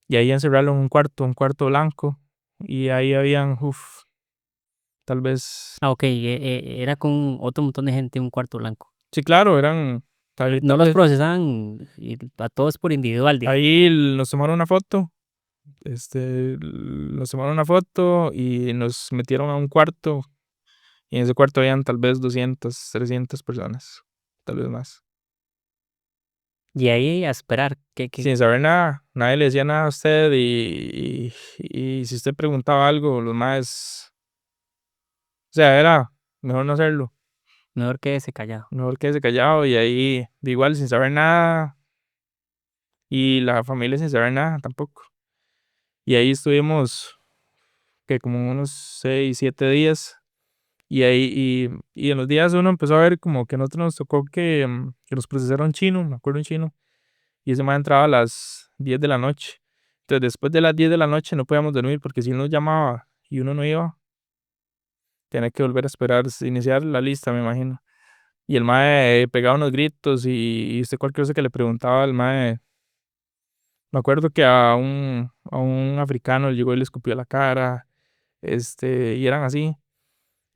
y ahí encerrarlo en un cuarto blanco y ahí habían, tal vez, Ah, ok, era con otro montón de gente en un cuarto blanco. sí, claro, eran, tal No los vez, procesaban a todos por individual, digamos. ahí nos tomaron una foto, nos tomaron una foto y nos metieron a un cuarto y en ese cuarto habían tal vez 200, 300 personas, tal vez más. Y ahí a esperar, Sin saber nada, nadie le decía nada a usted y si usted preguntaba algo, los más, o sea, era mejor no hacerlo, mejor quédese callado. mejor quédese callado y ahí, de igual, sin saber nada y la familia sin saber nada tampoco. Y ahí estuvimos, que como unos 6, 7 días y ahí, y en los días uno empezó a ver como que a nosotros nos tocó que nos procesaron chino, me acuerdo un chino, y ese man entraba a las 10 de la noche. Entonces, después de las 10 de la noche no podíamos dormir porque si uno llamaba y uno no iba, tenía que volver a esperar, iniciar la lista, me imagino. Y el mae pegaba unos gritos y usted cualquier cosa que le preguntaba al mae, me acuerdo que a un africano le llegó y le escupió a la cara, y eran así.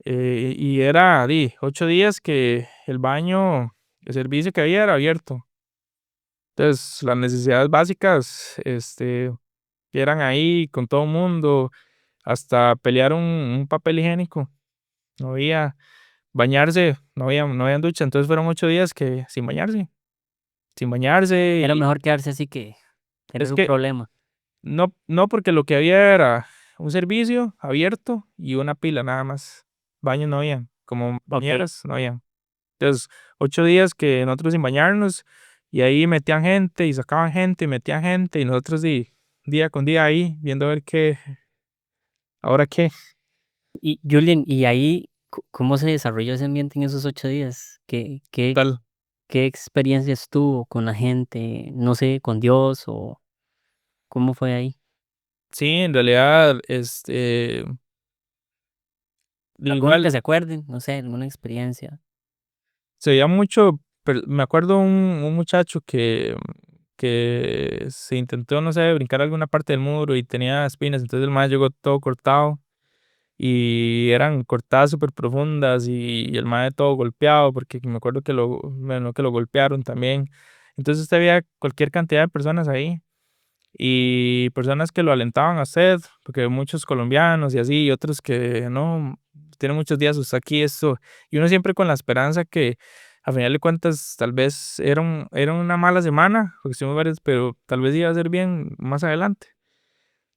Y era, 8 días que el baño, el servicio que había era abierto. Entonces, las necesidades básicas, que eran ahí con todo el mundo, hasta pelear un papel higiénico, no había, bañarse, no habían ducha, entonces fueron 8 días que sin bañarse, Era y mejor quedarse así que tener es un que problema. no, porque lo que había era un servicio abierto y una pila nada más, baños no habían, como Ok, bañeras no habían. Entonces, 8 días que nosotros sin bañarnos y ahí metían gente y sacaban gente y metían gente y nosotros día con día ahí viendo a ver qué, ahora qué, y Julian, ¿y ahí cómo se desarrolló ese ambiente en esos 8 días? tal. ¿Qué experiencias tuvo con la gente? No sé, con Dios o cómo fue ahí. Sí, en realidad, Alguno igual que se acuerden, no sé, alguna experiencia. se veía mucho, pero me acuerdo un muchacho que se intentó, no sé, brincar alguna parte del muro y tenía espinas, entonces el man llegó todo cortado y eran cortadas súper profundas y el mae todo golpeado porque me acuerdo bueno, que lo golpearon también. Entonces usted veía cualquier cantidad de personas ahí y personas que lo alentaban a usted, porque muchos colombianos y así, y otros que no, tienen muchos días usted aquí, esto, y uno siempre con la esperanza que a final de cuentas tal vez era una mala semana, porque estuvimos varios, pero tal vez iba a ser bien más adelante.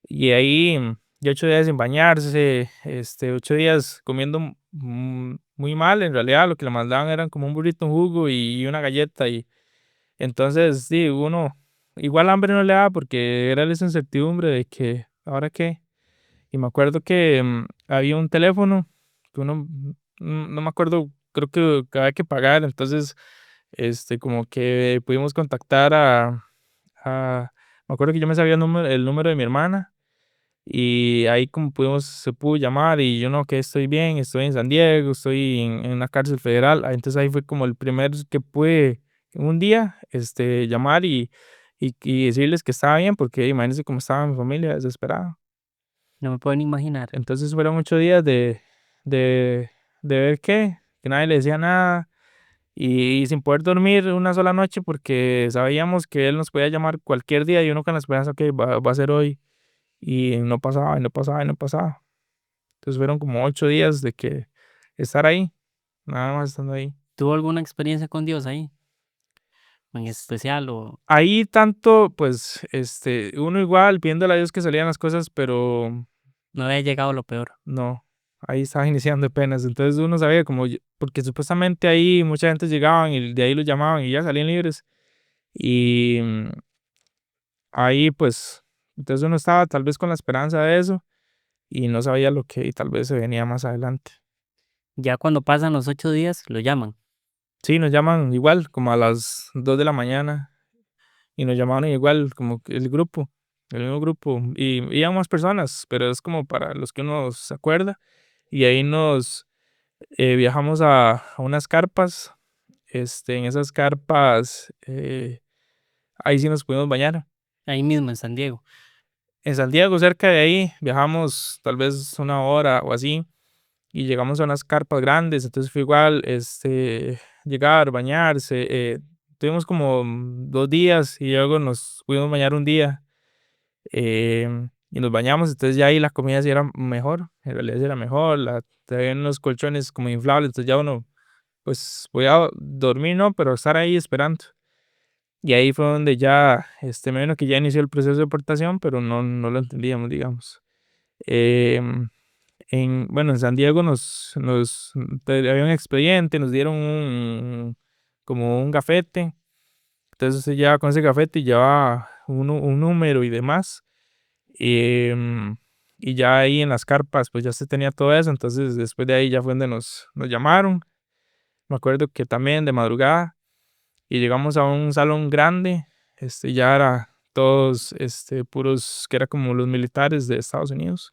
Y ahí, ya 8 días sin bañarse, 8 días comiendo muy mal, en realidad lo que le mandaban eran como un burrito, un jugo y una galleta, y entonces, sí, uno, igual hambre no le daba porque era esa incertidumbre de que, ¿ahora qué? Y me acuerdo que había un teléfono que uno, no me acuerdo, creo que había que pagar, entonces, como que pudimos contactar me acuerdo que yo me sabía el número de mi hermana y ahí como se pudo llamar y yo no, que estoy bien, estoy en San Diego, estoy en una cárcel federal. Entonces ahí fue como el primer que pude un día, llamar y decirles que estaba bien, porque imagínense cómo estaba mi familia desesperada. No me pueden imaginar. Entonces fueron 8 días de, de ver que nadie le decía nada y sin poder dormir una sola noche porque sabíamos que él nos podía llamar cualquier día y uno con la esperanza que va a ser hoy y no pasaba, y no pasaba, y no pasaba. Entonces fueron como 8 días de que estar ahí, nada más estando ahí. ¿Tuvo alguna experiencia con Dios ahí? En especial o Ahí tanto, pues, uno igual viéndole a Dios que salían las cosas, pero no había llegado lo peor. no, ahí estaba iniciando apenas. Entonces uno sabía como, porque supuestamente ahí mucha gente llegaban y de ahí los llamaban y ya salían libres. Y ahí pues, entonces uno estaba tal vez con la esperanza de eso y no sabía lo que tal vez se venía más adelante. Ya cuando pasan los 8 días, lo llaman. Sí, nos llaman igual, como a las 2 de la mañana. Y nos llamaban igual, como que el mismo grupo. Y iban más personas, pero es como para los que uno se acuerda. y ahí nos viajamos a unas carpas. En esas carpas, ahí sí nos pudimos bañar. Ahí mismo en San Diego. En San Diego, cerca de ahí, viajamos tal vez una hora o así y llegamos a unas carpas grandes, entonces fue igual, llegar, bañarse, tuvimos como 2 días y luego nos pudimos bañar un día, y nos bañamos, entonces ya ahí la comida sí era mejor, en realidad sí era mejor, traían unos colchones como inflables, entonces ya uno pues podía dormir, ¿no? Pero estar ahí esperando. Y ahí fue donde ya, me vino que ya inició el proceso de deportación, pero no lo entendíamos, digamos. Em, bueno, en San Diego había un expediente, nos dieron como un gafete. Entonces usted ya con ese gafete llevaba un número y demás. em, y ya ahí en las carpas, pues ya se tenía todo eso. Entonces después de ahí ya fue donde nos llamaron. Me acuerdo que también de madrugada y llegamos a un salón grande. Ya era todos, puros, que era como los militares de Estados Unidos.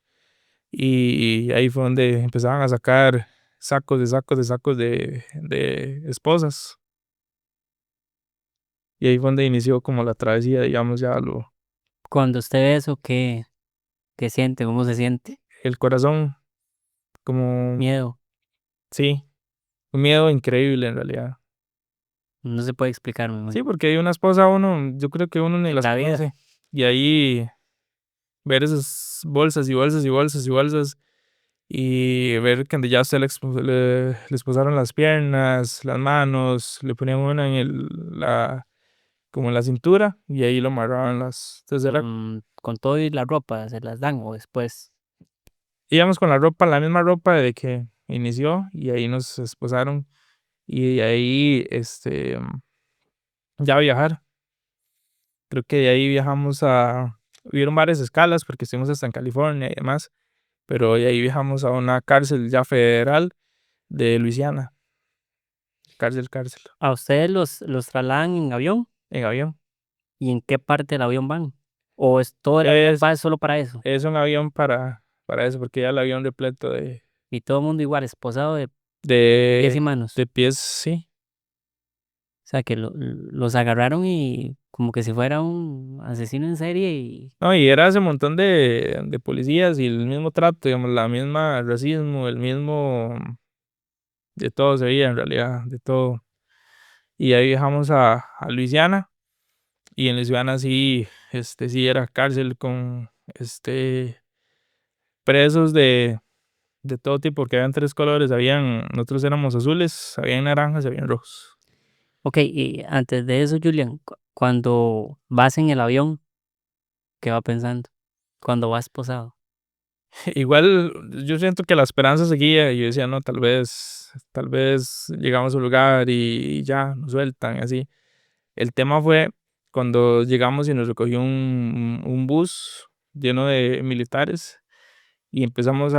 Y ahí fue donde empezaban a sacar sacos de sacos de sacos de esposas. Y ahí fue donde inició como la travesía, digamos, Cuando usted ve eso, ¿qué siente? ¿Cómo se siente? el corazón, como, Miedo. sí, un miedo increíble en realidad. No se puede explicar, me Sí, imagino. porque hay una esposa uno, yo creo que uno ni En las la vida. conoce. Y ahí ver esas bolsas y bolsas y bolsas y bolsas y ver que ya se le esposaron las piernas, las manos, le ponían una como en la cintura y ahí lo amarraban entonces Con todo y la ropa, ¿se las dan o después? íbamos con la ropa, la misma ropa de que inició y ahí nos esposaron y de ahí, ya viajar. Creo que de ahí hubieron varias escalas porque estuvimos hasta en California y demás, pero de ahí viajamos a una cárcel ya federal de Luisiana, cárcel, ¿A ustedes los trasladan en avión? en avión. ¿Y en qué parte del avión van? ¿O es todo el avión Es, va solo para eso? es un avión para eso, porque ya el avión repleto Y todo el mundo igual, esposado de pies de, y manos. de pies, sí. O sea, que los agarraron y como que si fuera un asesino en serie y No, y era ese montón de policías y el mismo trato, digamos, la misma racismo, el mismo, de todo se veía en realidad, de todo. Y ahí viajamos a Luisiana, y en Luisiana sí, sí era cárcel con, presos de todo tipo, porque habían 3 colores, nosotros éramos azules, habían naranjas y habían rojos. Ok, y antes de eso, Julian, cuando vas en el avión, ¿qué va pensando? Cuando vas posado. Igual yo siento que la esperanza seguía y yo decía, no, tal vez llegamos a un lugar y ya nos sueltan, y así. El tema fue cuando llegamos y nos recogió un bus lleno de militares y empezamos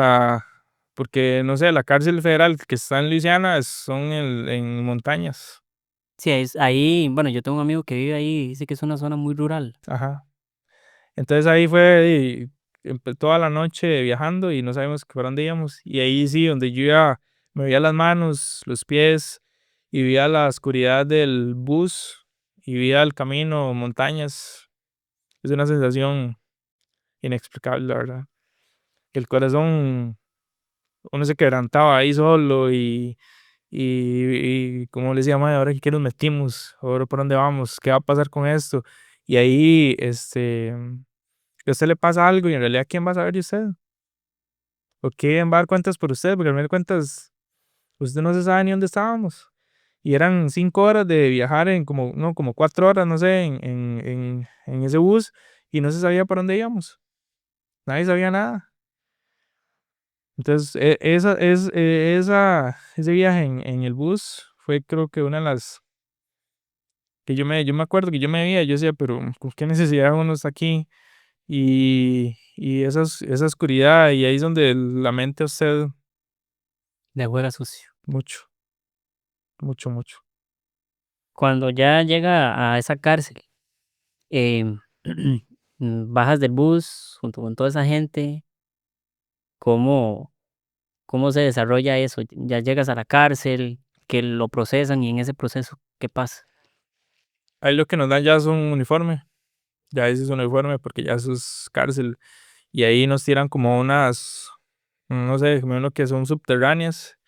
porque no sé, la cárcel federal que está en Luisiana son en montañas. Sí, es ahí, bueno, yo tengo un amigo que vive ahí, dice que es una zona muy rural. Ajá. Entonces ahí fue toda la noche viajando y no sabíamos para dónde íbamos. Y ahí sí, donde yo ya me veía las manos, los pies y veía la oscuridad del bus y veía el camino, montañas. Es una sensación inexplicable, la verdad. El corazón, uno se quebrantaba ahí solo y como les decía, "Mae, ahora qué nos metimos, ahora por dónde vamos, qué va a pasar con esto". Y ahí, que a usted le pasa algo y en realidad, ¿quién va a saber de usted? ¿O quién va a dar cuentas por usted? Porque al final de cuentas, usted no se sabe ni dónde estábamos. Y eran 5 horas de viajar como, no, como 4 horas, no sé, en ese bus y no se sabía para dónde íbamos. Nadie sabía nada. Entonces, ese viaje en el bus fue creo que una de las que yo me acuerdo que yo me veía, yo decía, pero ¿con qué necesidad uno está aquí? Y esa oscuridad, y ahí es donde la mente a usted De juega sucio. mucho, mucho, mucho. Cuando ya llega a esa cárcel, em, bajas del bus junto con toda esa gente, ¿cómo, cómo se desarrolla eso? Ya llegas a la cárcel, que lo procesan y en ese proceso, ¿qué pasa? Ahí lo que nos dan ya es un uniforme. Ya ese es un uniforme porque ya eso es cárcel. Y ahí nos tiran como unas, no sé, como uno que son subterráneas.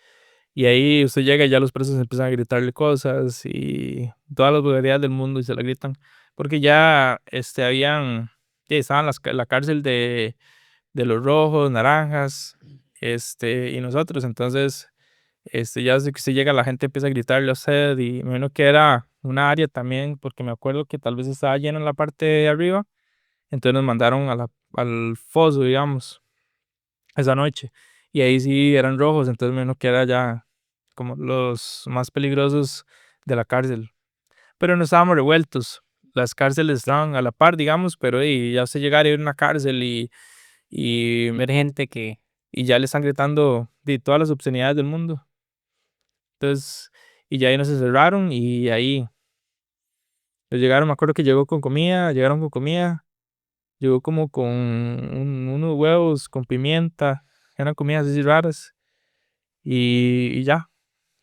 Y ahí usted llega y ya los presos empiezan a gritarle cosas y todas las vulgaridades del mundo y se la gritan. Porque ya ya estaban la cárcel de los rojos, naranjas, y nosotros. Entonces, ya desde que usted llega, la gente empieza a gritarle a usted y me imagino que era una área también, porque me acuerdo que tal vez estaba lleno en la parte de arriba. Entonces nos mandaron al foso, digamos, esa noche. Y ahí sí eran rojos, entonces me imagino que era ya como los más peligrosos de la cárcel. Pero no estábamos revueltos. Las cárceles estaban a la par, digamos, pero ya usted llegar a ir a una cárcel y, Ver gente que, y ya le están gritando de todas las obscenidades del mundo. Entonces, y ya ahí nos encerraron y ahí llegaron, me acuerdo que llegaron con comida, llegó como con unos huevos con pimienta, eran comidas así raras y ya,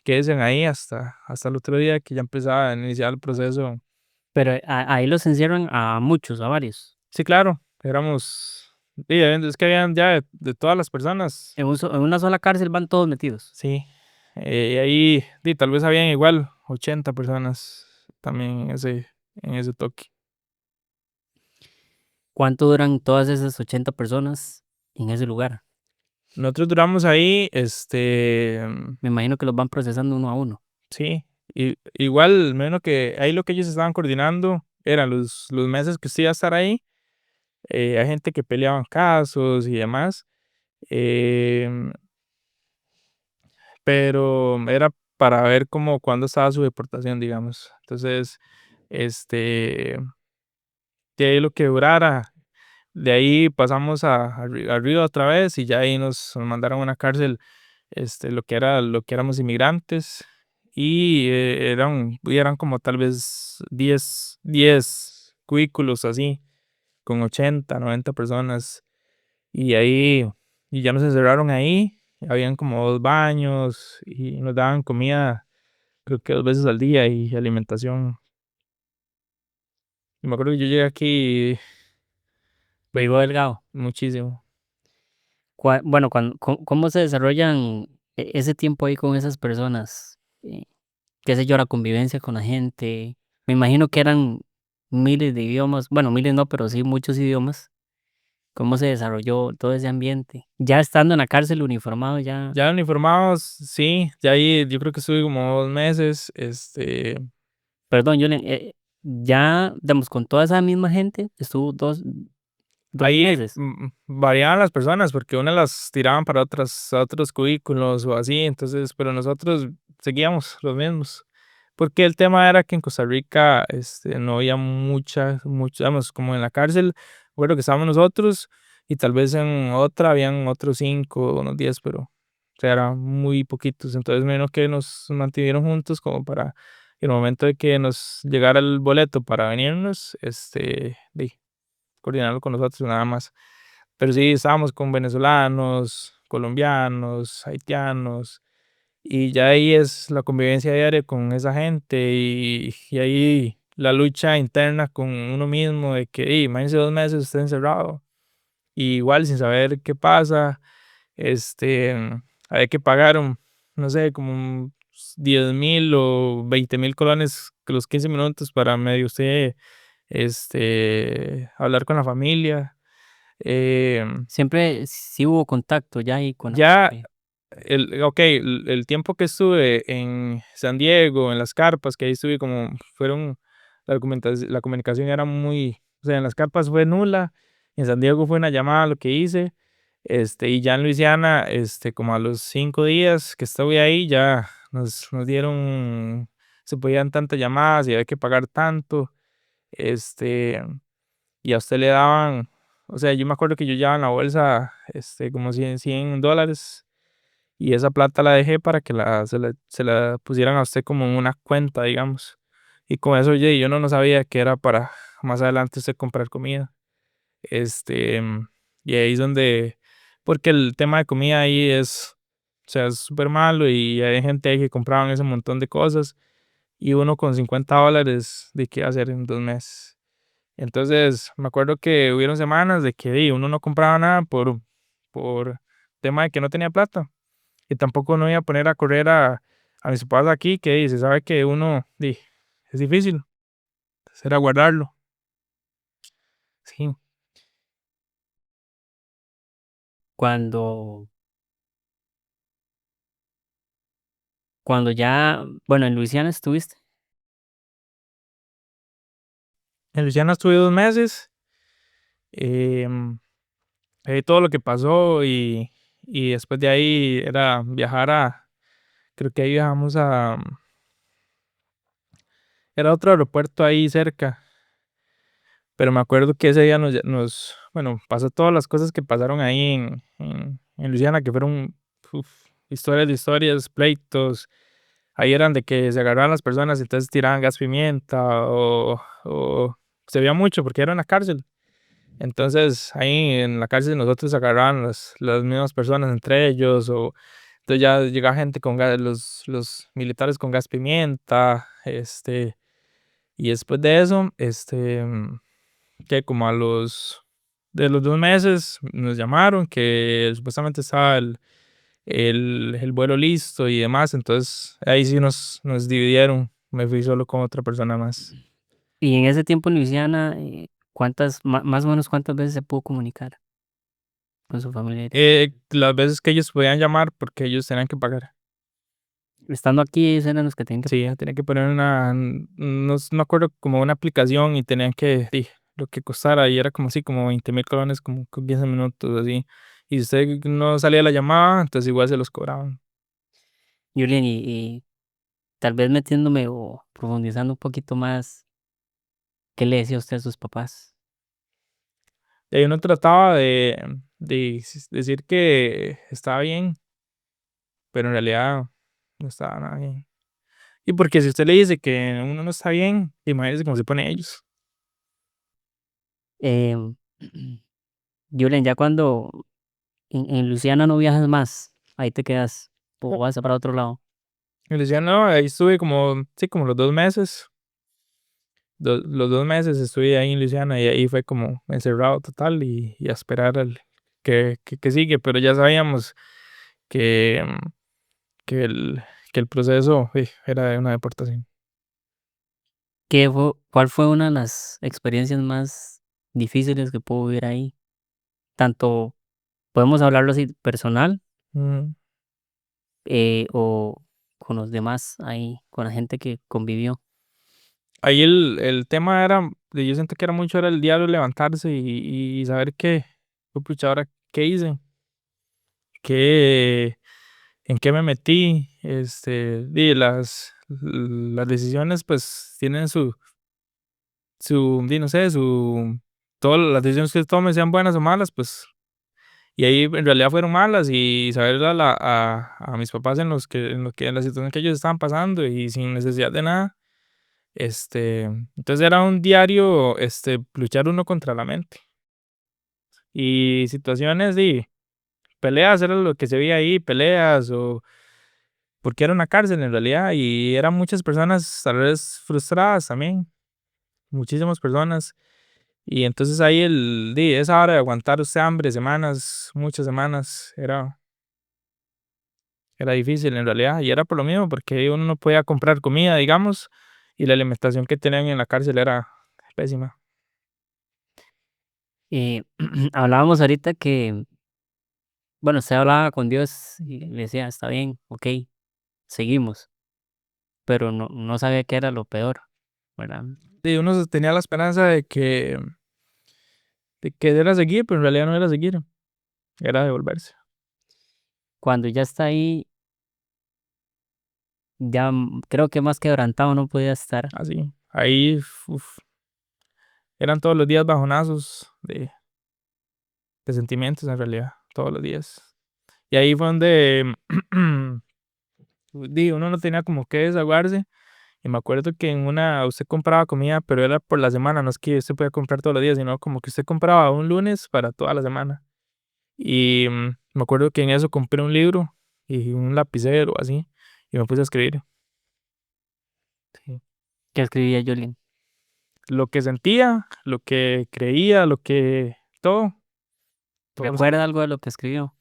quédense ahí hasta el otro día que ya empezaba a iniciar el proceso. pero ahí los encierran a muchos, a varios. Sí, claro, éramos, es que habían ya de todas las personas, En una sola cárcel van todos metidos. sí, y ahí tal vez habían igual 80 personas también en ese toque. ¿Cuánto duran todas esas 80 personas en ese lugar? Nosotros duramos ahí, Me imagino que los van procesando uno a uno. sí, igual, menos que ahí lo que ellos estaban coordinando eran los meses que usted iba a estar ahí. Hay gente que peleaban casos y demás, em, pero era para ver como cuándo estaba su deportación, digamos. Entonces, este, de ahí lo que durara, de ahí pasamos a Río otra vez y ya ahí nos mandaron a una cárcel, lo que éramos inmigrantes y eran como tal vez diez cubículos así, con 80 90 personas y ahí, y ya nos encerraron ahí, habían como 2 baños y nos daban comida, creo que 2 veces al día y alimentación. Y me acuerdo que yo llegué aquí Vivo Delgado. muchísimo. Bueno, ¿cómo se desarrollan ese tiempo ahí con esas personas? Qué sé yo, la convivencia con la gente. Me imagino que eran miles de idiomas. Bueno, miles no, pero sí muchos idiomas. ¿Cómo se desarrolló todo ese ambiente? Ya estando en la cárcel uniformado, ya. Ya uniformados, sí, ya ahí yo creo que estuve como 2 meses, Perdón, Julen, ya, digamos, con toda esa misma gente, estuvo dos ahí meses. variaban las personas porque unas las tiraban para otros cubículos o así, entonces, pero nosotros seguíamos los mismos, porque el tema era que en Costa Rica, no había digamos, como en la cárcel, bueno, que estábamos nosotros y tal vez en otra habían otros 5, unos 10, pero, o sea, eran muy poquitos, entonces menos que nos mantuvieron juntos como para el momento de que nos llegara el boleto para venirnos, coordinarlo con nosotros nada más. Pero sí, estábamos con venezolanos, colombianos, haitianos, y ya ahí es la convivencia diaria con esa gente y ahí la lucha interna con uno mismo de que, imagínese 2 meses usted encerrado, y igual sin saber qué pasa, este, hay que pagar, no sé, como 10,000 o 20,000 colones los 15 minutos para medio usted, hablar con la familia. Siempre sí hubo contacto ya ahí con la Ya gente. el tiempo que estuve en San Diego, en las carpas, que ahí estuve como fueron, la comunicación era muy, o sea, en las carpas fue nula, en San Diego fue una llamada lo que hice, y ya en Luisiana, como a los 5 días que estuve ahí, ya nos dieron, se podían tantas llamadas y había que pagar tanto, este, y a usted le daban, o sea, yo me acuerdo que yo llevaba en la bolsa, como $100 y esa plata la dejé para que se la pusieran a usted como en una cuenta, digamos. Y con eso, oye, yo no sabía que era para más adelante usted comprar comida. Este, y ahí es donde, porque el tema de comida ahí es, sea, es súper malo y hay gente ahí que compraban ese montón de cosas y uno con $50 de qué hacer en 2 meses. Entonces, me acuerdo que hubieron semanas de que uno no compraba nada por tema de que no tenía plata y tampoco no iba a poner a correr a mis papás aquí que se sabe que uno es difícil, era guardarlo. Sí. Cuando, cuando ya, bueno, en Luisiana estuviste. En Luisiana estuve 2 meses. Todo lo que pasó y después de ahí era viajar creo que ahí viajamos era otro aeropuerto ahí cerca, pero me acuerdo que ese día bueno, pasó todas las cosas que pasaron ahí en Luisiana, que fueron uf, historias de historias, pleitos. Ahí eran de que se agarraban las personas y entonces tiraban gas pimienta o se veía mucho porque era una cárcel. Entonces ahí en la cárcel nosotros agarraban las mismas personas entre ellos o entonces ya llegaba gente con gas, los militares con gas pimienta, y después de eso, que como de los 2 meses nos llamaron que supuestamente estaba el vuelo listo y demás, entonces ahí sí nos dividieron, me fui solo con otra persona más. Y en ese tiempo en Luisiana, más o menos cuántas veces se pudo comunicar con su familia? Las veces que ellos podían llamar porque ellos tenían que pagar. Estando aquí, ellos eran los que tenían que... Sí, tenían que poner no me acuerdo, como una aplicación y tenían que, lo que costara y era como así, como 20,000 colones, como con 15 minutos, así. Y si usted no salía la llamada, entonces igual se los cobraban. Julian, y tal vez metiéndome o profundizando un poquito más, ¿qué le decía usted a sus papás? Y ahí uno trataba de decir que estaba bien, pero en realidad no estaba nada bien. Y porque si usted le dice que uno no está bien, imagínese cómo se ponen ellos. Em, Julian, ya cuando en Luisiana no viajas más, ahí te quedas o vas para otro lado. Y le decía, no, ahí estuve como, sí, como los 2 meses. Los 2 meses estuve ahí en Luisiana y ahí fue como encerrado total y a esperar que sigue, pero ya sabíamos que, que el proceso era de una deportación. ¿Cuál fue una de las experiencias más difíciles que pudo vivir ahí? Tanto, podemos hablarlo así, personal, Mm. o con los demás ahí, con la gente que convivió. Ahí el tema era, yo siento que era mucho, era el diario levantarse y saber pucha, ahora qué hice, qué, en qué me metí, las decisiones pues tienen no sé, todas las decisiones que tomen, sean buenas o malas, pues, y ahí en realidad fueron malas y saber a mis papás en la situación que ellos estaban pasando y sin necesidad de nada, entonces era un diario, luchar uno contra la mente y situaciones y peleas era lo que se veía ahí, peleas o porque era una cárcel en realidad y eran muchas personas tal vez frustradas también, muchísimas personas. Y entonces ahí esa hora de aguantar usted hambre semanas, muchas semanas, era difícil en realidad. Y era por lo mismo, porque uno no podía comprar comida, digamos, y la alimentación que tenían en la cárcel era pésima. Hablábamos ahorita que, bueno, usted hablaba con Dios y le decía, está bien, ok, seguimos, pero no sabía qué era lo peor, ¿verdad? Y uno tenía la esperanza de que era seguir, pero en realidad no era seguir, era devolverse. Cuando ya está ahí, ya creo que más quebrantado no podía estar. Así. Ahí uf, eran todos los días bajonazos de sentimientos en realidad, todos los días. Y ahí fue donde uno no tenía como que desahogarse. Y me acuerdo que usted compraba comida, pero era por la semana, no es que usted podía comprar todos los días, sino como que usted compraba un lunes para toda la semana. Y me acuerdo que en eso compré un libro y un lapicero así, y me puse a escribir. Sí. ¿Qué escribía Julian? Lo que sentía, lo que creía, todo, todo lo ¿Recuerda algo de lo que escribió?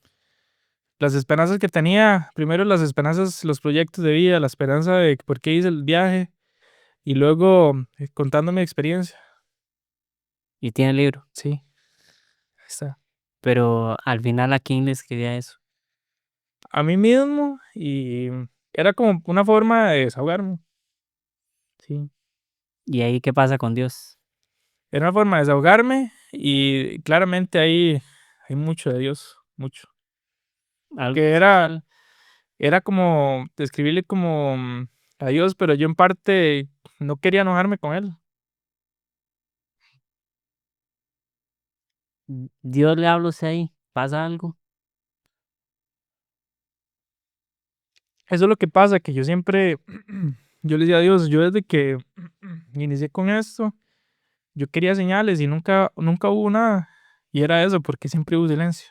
las esperanzas que tenía, primero las esperanzas, los proyectos de vida, la esperanza de por qué hice el viaje y luego contando mi experiencia. Y tiene el libro. Sí, ahí está. Pero al final, ¿a quién le escribía eso? A mí mismo y era como una forma de desahogarme. Sí, ¿Y ahí qué pasa con Dios? era una forma de desahogarme y claramente ahí hay mucho de Dios, mucho. ¿Algo Que especial? era como describirle como a Dios, pero yo en parte no quería enojarme con él. Dios le habla a usted ahí, ¿pasa algo? Eso es lo que pasa, que yo siempre, yo le decía a Dios, yo desde que inicié con esto, yo quería señales y nunca hubo nada. Y era eso, porque siempre hubo silencio.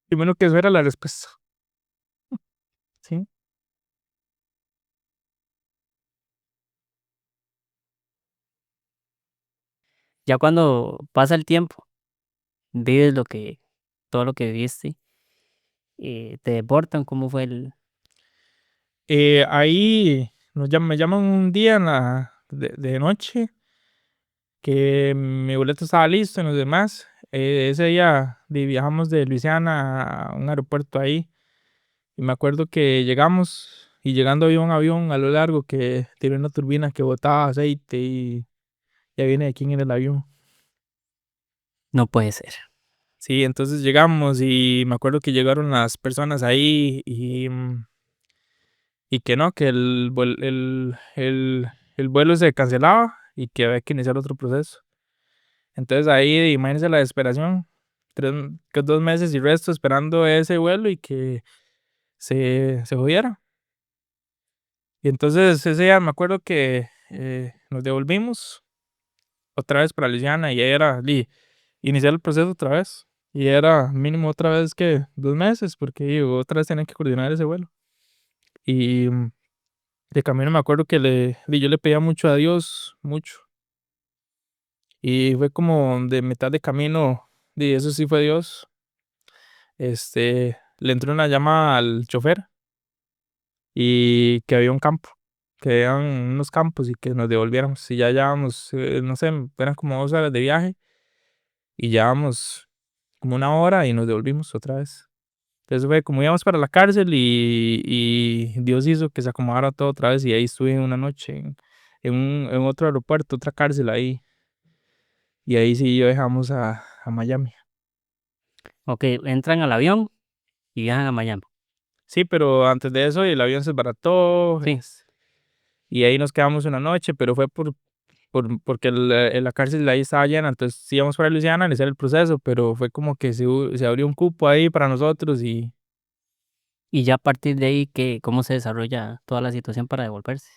Primero que eso era la respuesta. Sí. Ya cuando pasa el tiempo, vives todo lo que viviste, te deportan, ¿cómo fue el...? Ahí me llaman un día de noche que mi boleto estaba listo y los demás. Ese día viajamos de Luisiana a un aeropuerto ahí. Y me acuerdo que llegamos y llegando había un avión a lo largo que tiene una turbina que botaba aceite y ya viene de quién era el avión. No puede ser. Sí, entonces llegamos y me acuerdo que llegaron las personas ahí y que no, que el vuelo se cancelaba y que había que iniciar otro proceso. Entonces ahí, imagínense la desesperación, 2 meses y resto esperando ese vuelo y que se jodiera. Y entonces ese día me acuerdo que nos devolvimos otra vez para Luisiana y era iniciar el proceso otra vez. Y era mínimo otra vez que 2 meses, porque otra vez tenían que coordinar ese vuelo. Y de camino me acuerdo que yo le pedía mucho a Dios, mucho. Y fue como de mitad de camino, y eso sí fue Dios. Le entró una llamada al chofer y que había un campo, que habían unos campos y que nos devolviéramos. Y ya llevábamos, no sé, eran como 2 horas de viaje y llevábamos como 1 hora y nos devolvimos otra vez. Entonces fue como íbamos para la cárcel y Dios hizo que se acomodara todo otra vez y ahí estuve una noche en otro aeropuerto, otra cárcel ahí. Y ahí sí viajamos a Miami. Ok, entran al avión y viajan a Miami. Sí, pero antes de eso el avión se desbarató Sí. y ahí nos quedamos una noche, pero fue porque la cárcel ahí estaba llena, entonces sí íbamos para Luisiana a iniciar el proceso, pero fue como que se abrió un cupo ahí para nosotros y Y ya a partir de ahí, ¿cómo se desarrolla toda la situación para devolverse?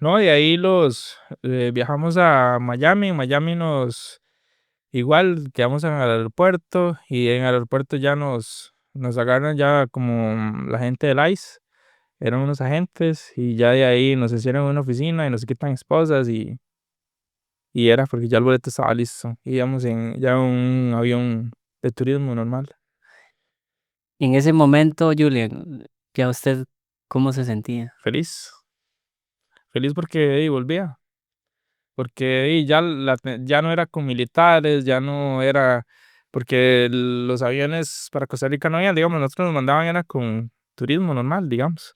no, de ahí viajamos a Miami, en Miami igual quedamos en el aeropuerto y en el aeropuerto ya nos agarran ya como la gente del ICE, eran unos agentes y ya de ahí nos hicieron en una oficina y nos quitan esposas y era porque ya el boleto estaba listo, íbamos en ya un avión de turismo normal. En ese momento, Julian, ¿ya usted cómo se sentía? Feliz, feliz porque volvía, porque ya no era con militares, ya no era, porque los aviones para Costa Rica no habían, digamos, nosotros nos mandaban era con turismo normal, digamos.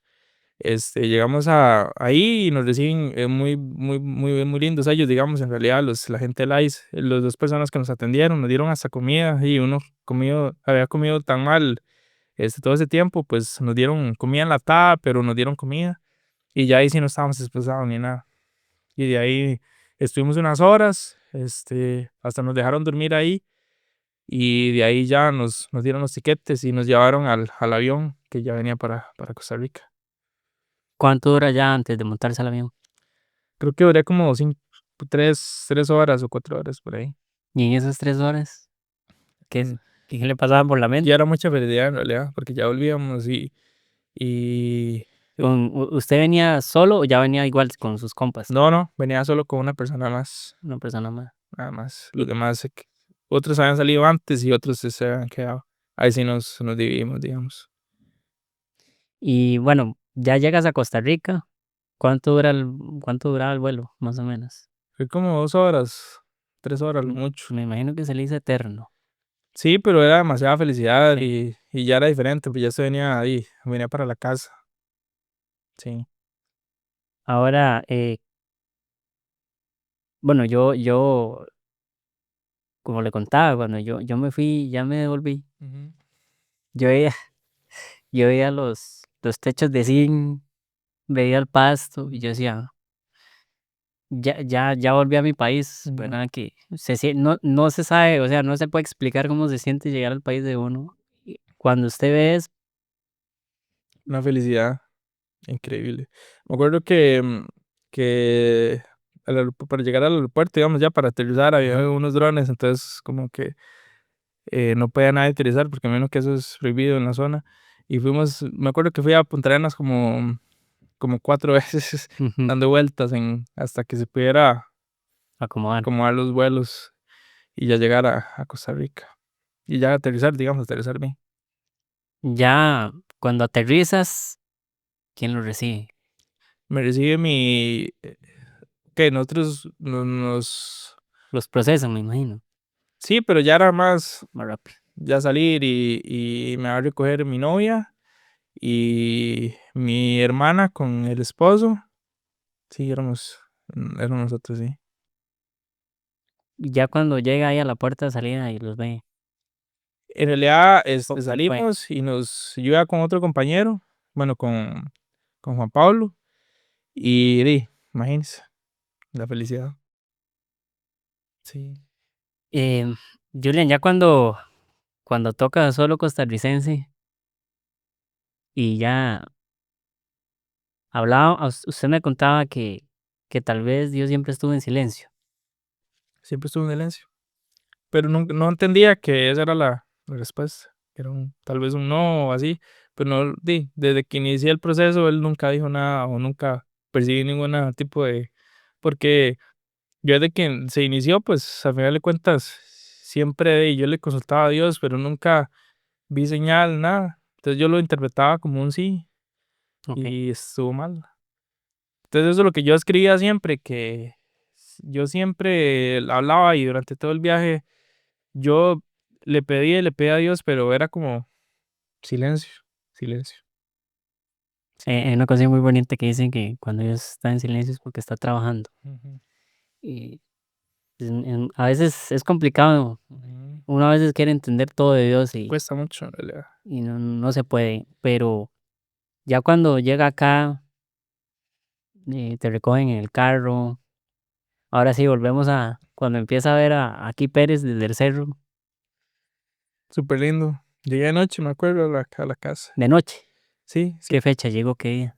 Llegamos ahí y nos reciben muy, muy, muy, muy lindos ellos, digamos, en realidad, la gente del ICE, las 2 personas que nos atendieron, nos dieron hasta comida y uno había comido tan mal todo ese tiempo, pues nos dieron comida enlatada, pero nos dieron comida y ya ahí sí no estábamos esposados ni nada. Y de ahí estuvimos unas horas, hasta nos dejaron dormir ahí y de ahí ya nos dieron los tiquetes y nos llevaron al avión que ya venía para Costa Rica. ¿Cuánto dura ya antes de montarse al avión? Creo que duré como 3 horas o 4 horas por ahí. Y en esas 3 horas, ¿Qué le pasaba por la mente? Ya era mucha felicidad en realidad, porque ya volvíamos y ¿Usted venía solo o ya venía igual con sus compas? no, venía solo con una persona más, Una persona más. nada más. Los demás, otros habían salido antes y otros se habían quedado. Ahí sí nos dividimos, digamos. Y bueno, ya llegas a Costa Rica. ¿Cuánto duraba el vuelo, más o menos? Fue como 2 horas, 3 horas, lo mucho. Me imagino que se le hizo eterno. Sí, pero era demasiada felicidad y ya era diferente, pues ya se venía ahí, venía para la casa. Sí. Ahora, bueno, yo, como le contaba, cuando yo me fui, ya me devolví. Ujú. Yo veía, yo veía los techos de zinc, veía el pasto y yo decía, ya volví a mi país, Ujú. ¿verdad? Que no se sabe, o sea, no se puede explicar cómo se siente llegar al país de uno. Y cuando usted ve eso, Una felicidad increíble. Me acuerdo que para llegar al aeropuerto, digamos, ya para aterrizar, había unos drones, entonces como que no podía nadie aterrizar porque menos que eso es prohibido en la zona. Y me acuerdo que fui a Punta Arenas como 4 veces ujú, dando vueltas hasta que se pudiera acomodar. acomodar los vuelos y ya llegar a Costa Rica. Y ya aterrizar, digamos, aterrizar bien. Ya cuando aterrizas, ¿quién lo recibe? Me recibe que nosotros Los procesos, me imagino, sí, pero ya era más más rápido. ya salir y me va a recoger mi novia y mi hermana con el esposo. Sí, éramos nosotros, sí. Y ya cuando llega ahí a la puerta de salida y los ve, En realidad, ¿cómo fue? salimos y yo iba con otro compañero, bueno, con Juan Pablo, y imagínense, la felicidad. Sí. Julian, ya cuando toca solo costarricense y ya hablaba, usted me contaba que tal vez Dios siempre estuvo en silencio. Siempre estuve en silencio. Pero no entendía que esa era la respuesta. Que era tal vez un no o así. Pero no, desde que inicié el proceso, él nunca dijo nada o nunca percibí ningún tipo de. Porque yo desde que se inició, pues al final de cuentas, siempre yo le consultaba a Dios, pero nunca vi señal, nada. Entonces yo lo interpretaba como un sí Ok. y estuvo mal. Entonces eso es lo que yo escribía siempre, que yo siempre hablaba y durante todo el viaje yo le pedía a Dios, pero era como silencio, silencio. Sí. Hay una cosa muy bonita que dicen que cuando Dios está en silencio es porque está trabajando. Ujú, Y a veces es complicado. ujú. Uno a veces quiere entender todo de Dios Cuesta mucho en realidad. y no se puede. Pero ya cuando llega acá, te recogen en el carro. Ahora sí, volvemos a cuando empieza a ver a aquí Pérez desde el cerro, Súper lindo. Llegué anoche, me acuerdo, a la casa. de noche. Sí, sí. ¿Qué fecha llegó? ¿Qué día?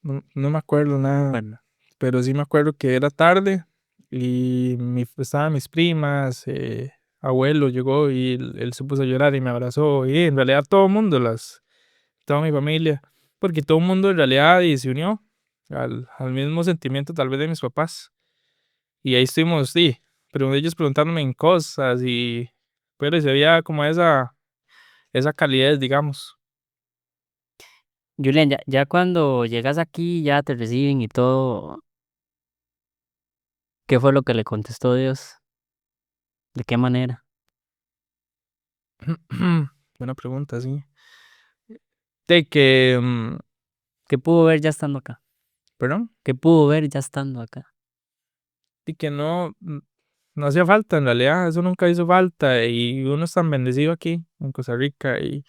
No me acuerdo nada, Bueno, pero sí me acuerdo que era tarde y estaban mis primas, abuelo llegó y él se puso a llorar y me abrazó y en realidad todo el mundo, toda mi familia, porque todo el mundo en realidad y se unió al mismo sentimiento tal vez de mis papás. Y ahí estuvimos, sí, pero ellos preguntándome en cosas pero se veía como esa calidez, digamos. Julián, ya cuando llegas aquí, ya te reciben y todo, ¿qué fue lo que le contestó Dios? ¿De qué manera? Buena pregunta, sí. De que, ¿Qué pudo ver ya estando acá? perdón, ¿Qué pudo ver ya estando acá? de que no hacía falta en realidad, eso nunca hizo falta y uno es tan bendecido aquí en Costa Rica y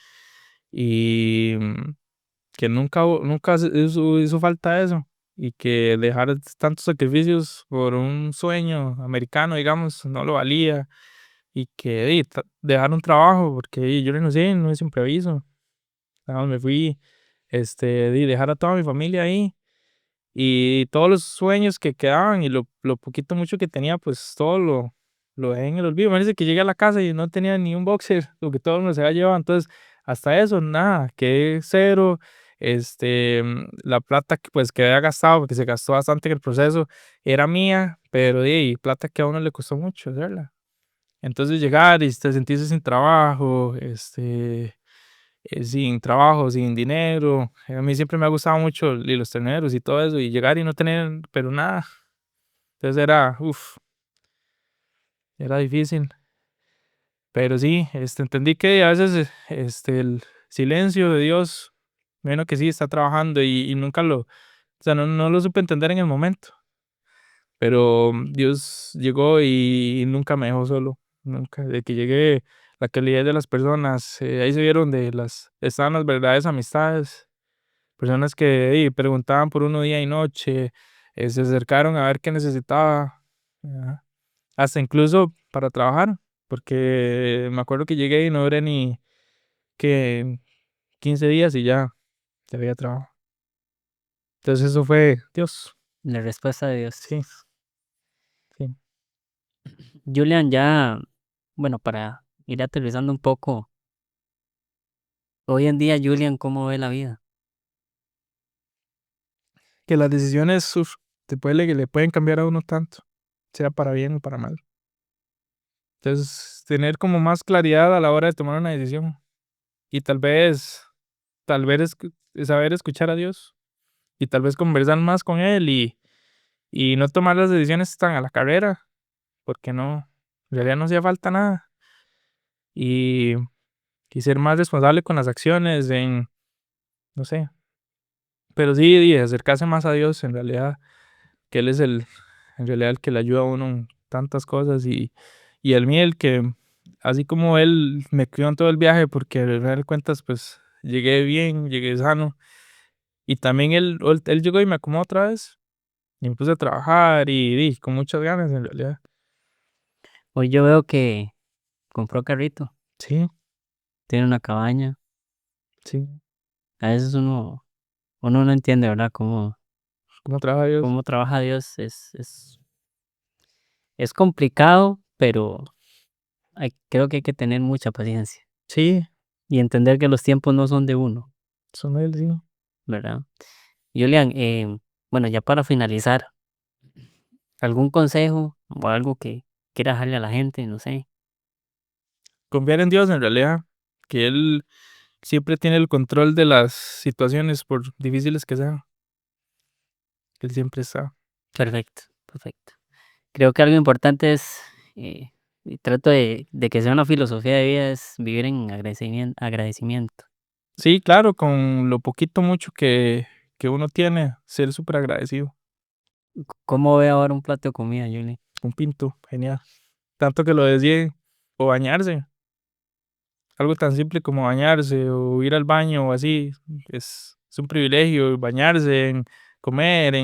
que nunca hizo falta eso y que dejar tantos sacrificios por un sueño americano, digamos, no lo valía y que dejar un trabajo porque yo renuncié, no hice un preaviso, digamos, me fui, dejar a toda mi familia ahí y todos los sueños que quedaban y lo poquito mucho que tenía, pues todo lo dejé en el olvido. Me parece que llegué a la casa y no tenía ni un boxer, lo que todo el mundo se había llevado. Entonces, hasta eso, nada, quedé cero. La plata que había gastado, porque se gastó bastante en el proceso, era mía, pero plata que a uno le costó mucho hacerla. Entonces llegar y sentirse sin trabajo, sin trabajo, sin dinero. A mí siempre me ha gustado mucho los terneros y todo eso, y llegar y no tener, pero nada. Entonces era difícil. Pero sí, entendí que a veces el silencio de Dios, bueno, que sí está trabajando y nunca o sea, no lo supe entender en el momento. Pero Dios llegó y nunca me dejó solo, nunca. De que llegué, la calidad de las personas, ahí se vieron estaban las verdaderas amistades, personas que preguntaban por uno día y noche, se acercaron a ver qué necesitaba, ajá, hasta incluso para trabajar, porque me acuerdo que llegué y no duré ni que 15 días y ya había trabajo. Entonces eso fue Dios, La respuesta de Dios. sí, sí. Julian, ya, bueno, para ir aterrizando un poco, hoy en día, Julian, ¿cómo ve la vida? Que las decisiones le pueden cambiar a uno tanto, sea para bien o para mal. Entonces, tener como más claridad a la hora de tomar una decisión y tal vez saber escuchar a Dios y tal vez conversar más con Él y no tomar las decisiones tan a la carrera, porque no, en realidad no hacía falta nada. Y, y ser más responsable con las acciones, no sé, pero sí, acercarse más a Dios en realidad, que Él es en realidad el que le ayuda a uno en tantas cosas y el mí el que, así como Él me cuidó en todo el viaje, porque al final de cuentas, pues llegué bien, llegué sano, y también él llegó y me acomodó otra vez, y me puse a trabajar y con muchas ganas en realidad. Hoy yo veo que compró carrito, Sí, tiene una cabaña. sí, A veces uno no entiende, ¿verdad? cómo trabaja Dios. Cómo trabaja Dios. Es complicado, pero creo que hay que tener mucha paciencia Sí, y entender que los tiempos no son de uno, son Él, sí. ¿verdad? Julian, bueno, ya para finalizar, ¿algún consejo o algo que quieras darle a la gente? No sé. Confiar en Dios en realidad, que Él siempre tiene el control de las situaciones, por difíciles que sean, que Él siempre está. Perfecto, perfecto. Creo que algo importante es, y trato de que sea una filosofía de vida, es vivir en agradecimiento. Sí, claro, con lo poquito mucho que uno tiene, ser súper agradecido. ¿Cómo ve ahora un plato de comida, Julian? Un pinto, genial. Tanto que lo deciden, o bañarse, algo tan simple como bañarse, o ir al baño, o así, es un privilegio, bañarse, comer,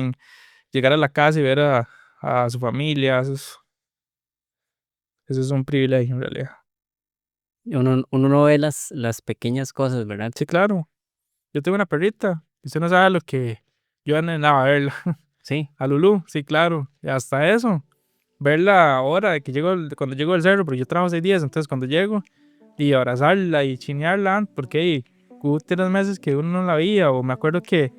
llegar a la casa y ver a su familia, eso es un privilegio en realidad. Uno no ve las pequeñas cosas, ¿verdad? Sí, claro, yo tengo una perrita, y usted no sabe lo que yo anhelaba verla. Sí. A Lulú, sí, claro, y hasta eso. Verla ahora, de que cuando llego del cerro, porque yo trabajo 6 días, entonces cuando llego, y abrazarla y chinearla, porque hubo 3 meses que uno no la veía, o me acuerdo que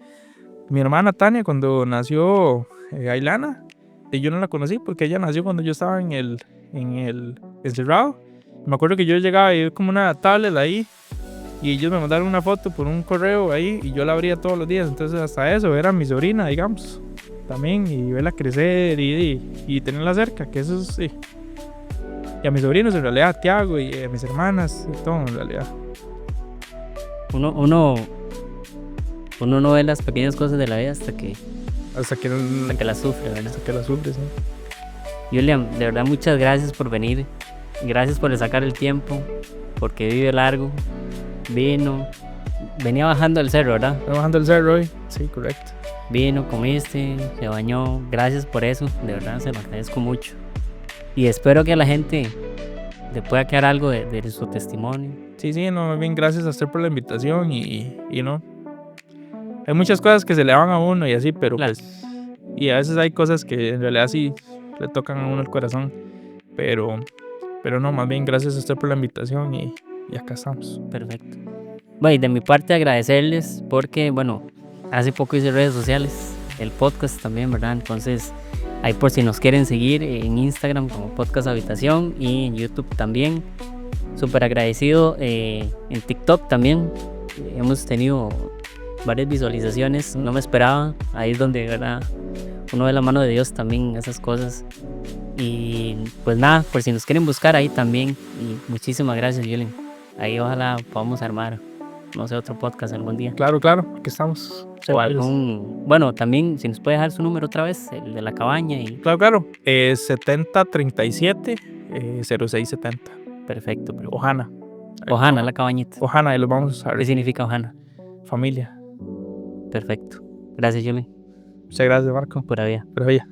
mi hermana Tania, cuando nació Ailana, y yo no la conocí porque ella nació cuando yo estaba en el encerrado. Me acuerdo que yo llegaba y vi como una tablet ahí, y ellos me mandaron una foto por un correo ahí, y yo la abría todos los días, entonces hasta eso, era mi sobrina, digamos, también, y verla crecer y tenerla cerca, que eso es, sí. Y a mis sobrinos en realidad, a Tiago y a mis hermanas, y todo en realidad. Uno, uno, uno no ve las pequeñas cosas de la vida hasta que Hasta que las sufre, ¿verdad? la sufres, ¿sí? Julian, de verdad muchas gracias por venir. Gracias por sacar el tiempo, porque vive largo. Venía bajando el cerro, ¿verdad? Estoy bajando el cerro hoy, sí, correcto. Vino, comiste, se bañó. Gracias por eso, de verdad se lo agradezco mucho. Y espero que a la gente le pueda quedar algo de su testimonio. Sí, no, bien, gracias a usted por la invitación y no. Hay muchas cosas que se le van a uno y así, pero Claro. pues, y a veces hay cosas que en realidad sí le tocan a uno el corazón. pero no, más bien gracias a usted por la invitación y acá estamos. Perfecto. Bueno, y de mi parte agradecerles porque, bueno, hace poco hice redes sociales, el podcast también, ¿verdad? Entonces, ahí por si nos quieren seguir en Instagram como Podcast Habitación y en YouTube también. Súper agradecido. En TikTok también hemos tenido varias visualizaciones, no me esperaba. Ahí es donde, ¿verdad?, uno ve la mano de Dios también, esas cosas. Y pues nada, por si nos quieren buscar ahí también. Y muchísimas gracias, Julen. Ahí ojalá podamos armar, no sé, otro podcast algún día. Claro, aquí estamos. O algún, bueno, también si nos puede dejar su número otra vez, el de la cabaña. Y Claro. 7037 0670. perfecto, pero Ojana, la cabañita. Ojana, y los vamos a usar. ¿Qué significa Ojana? Familia. Perfecto. Gracias, Julen. Muchas gracias, Marco. Pura vida. Pura vida.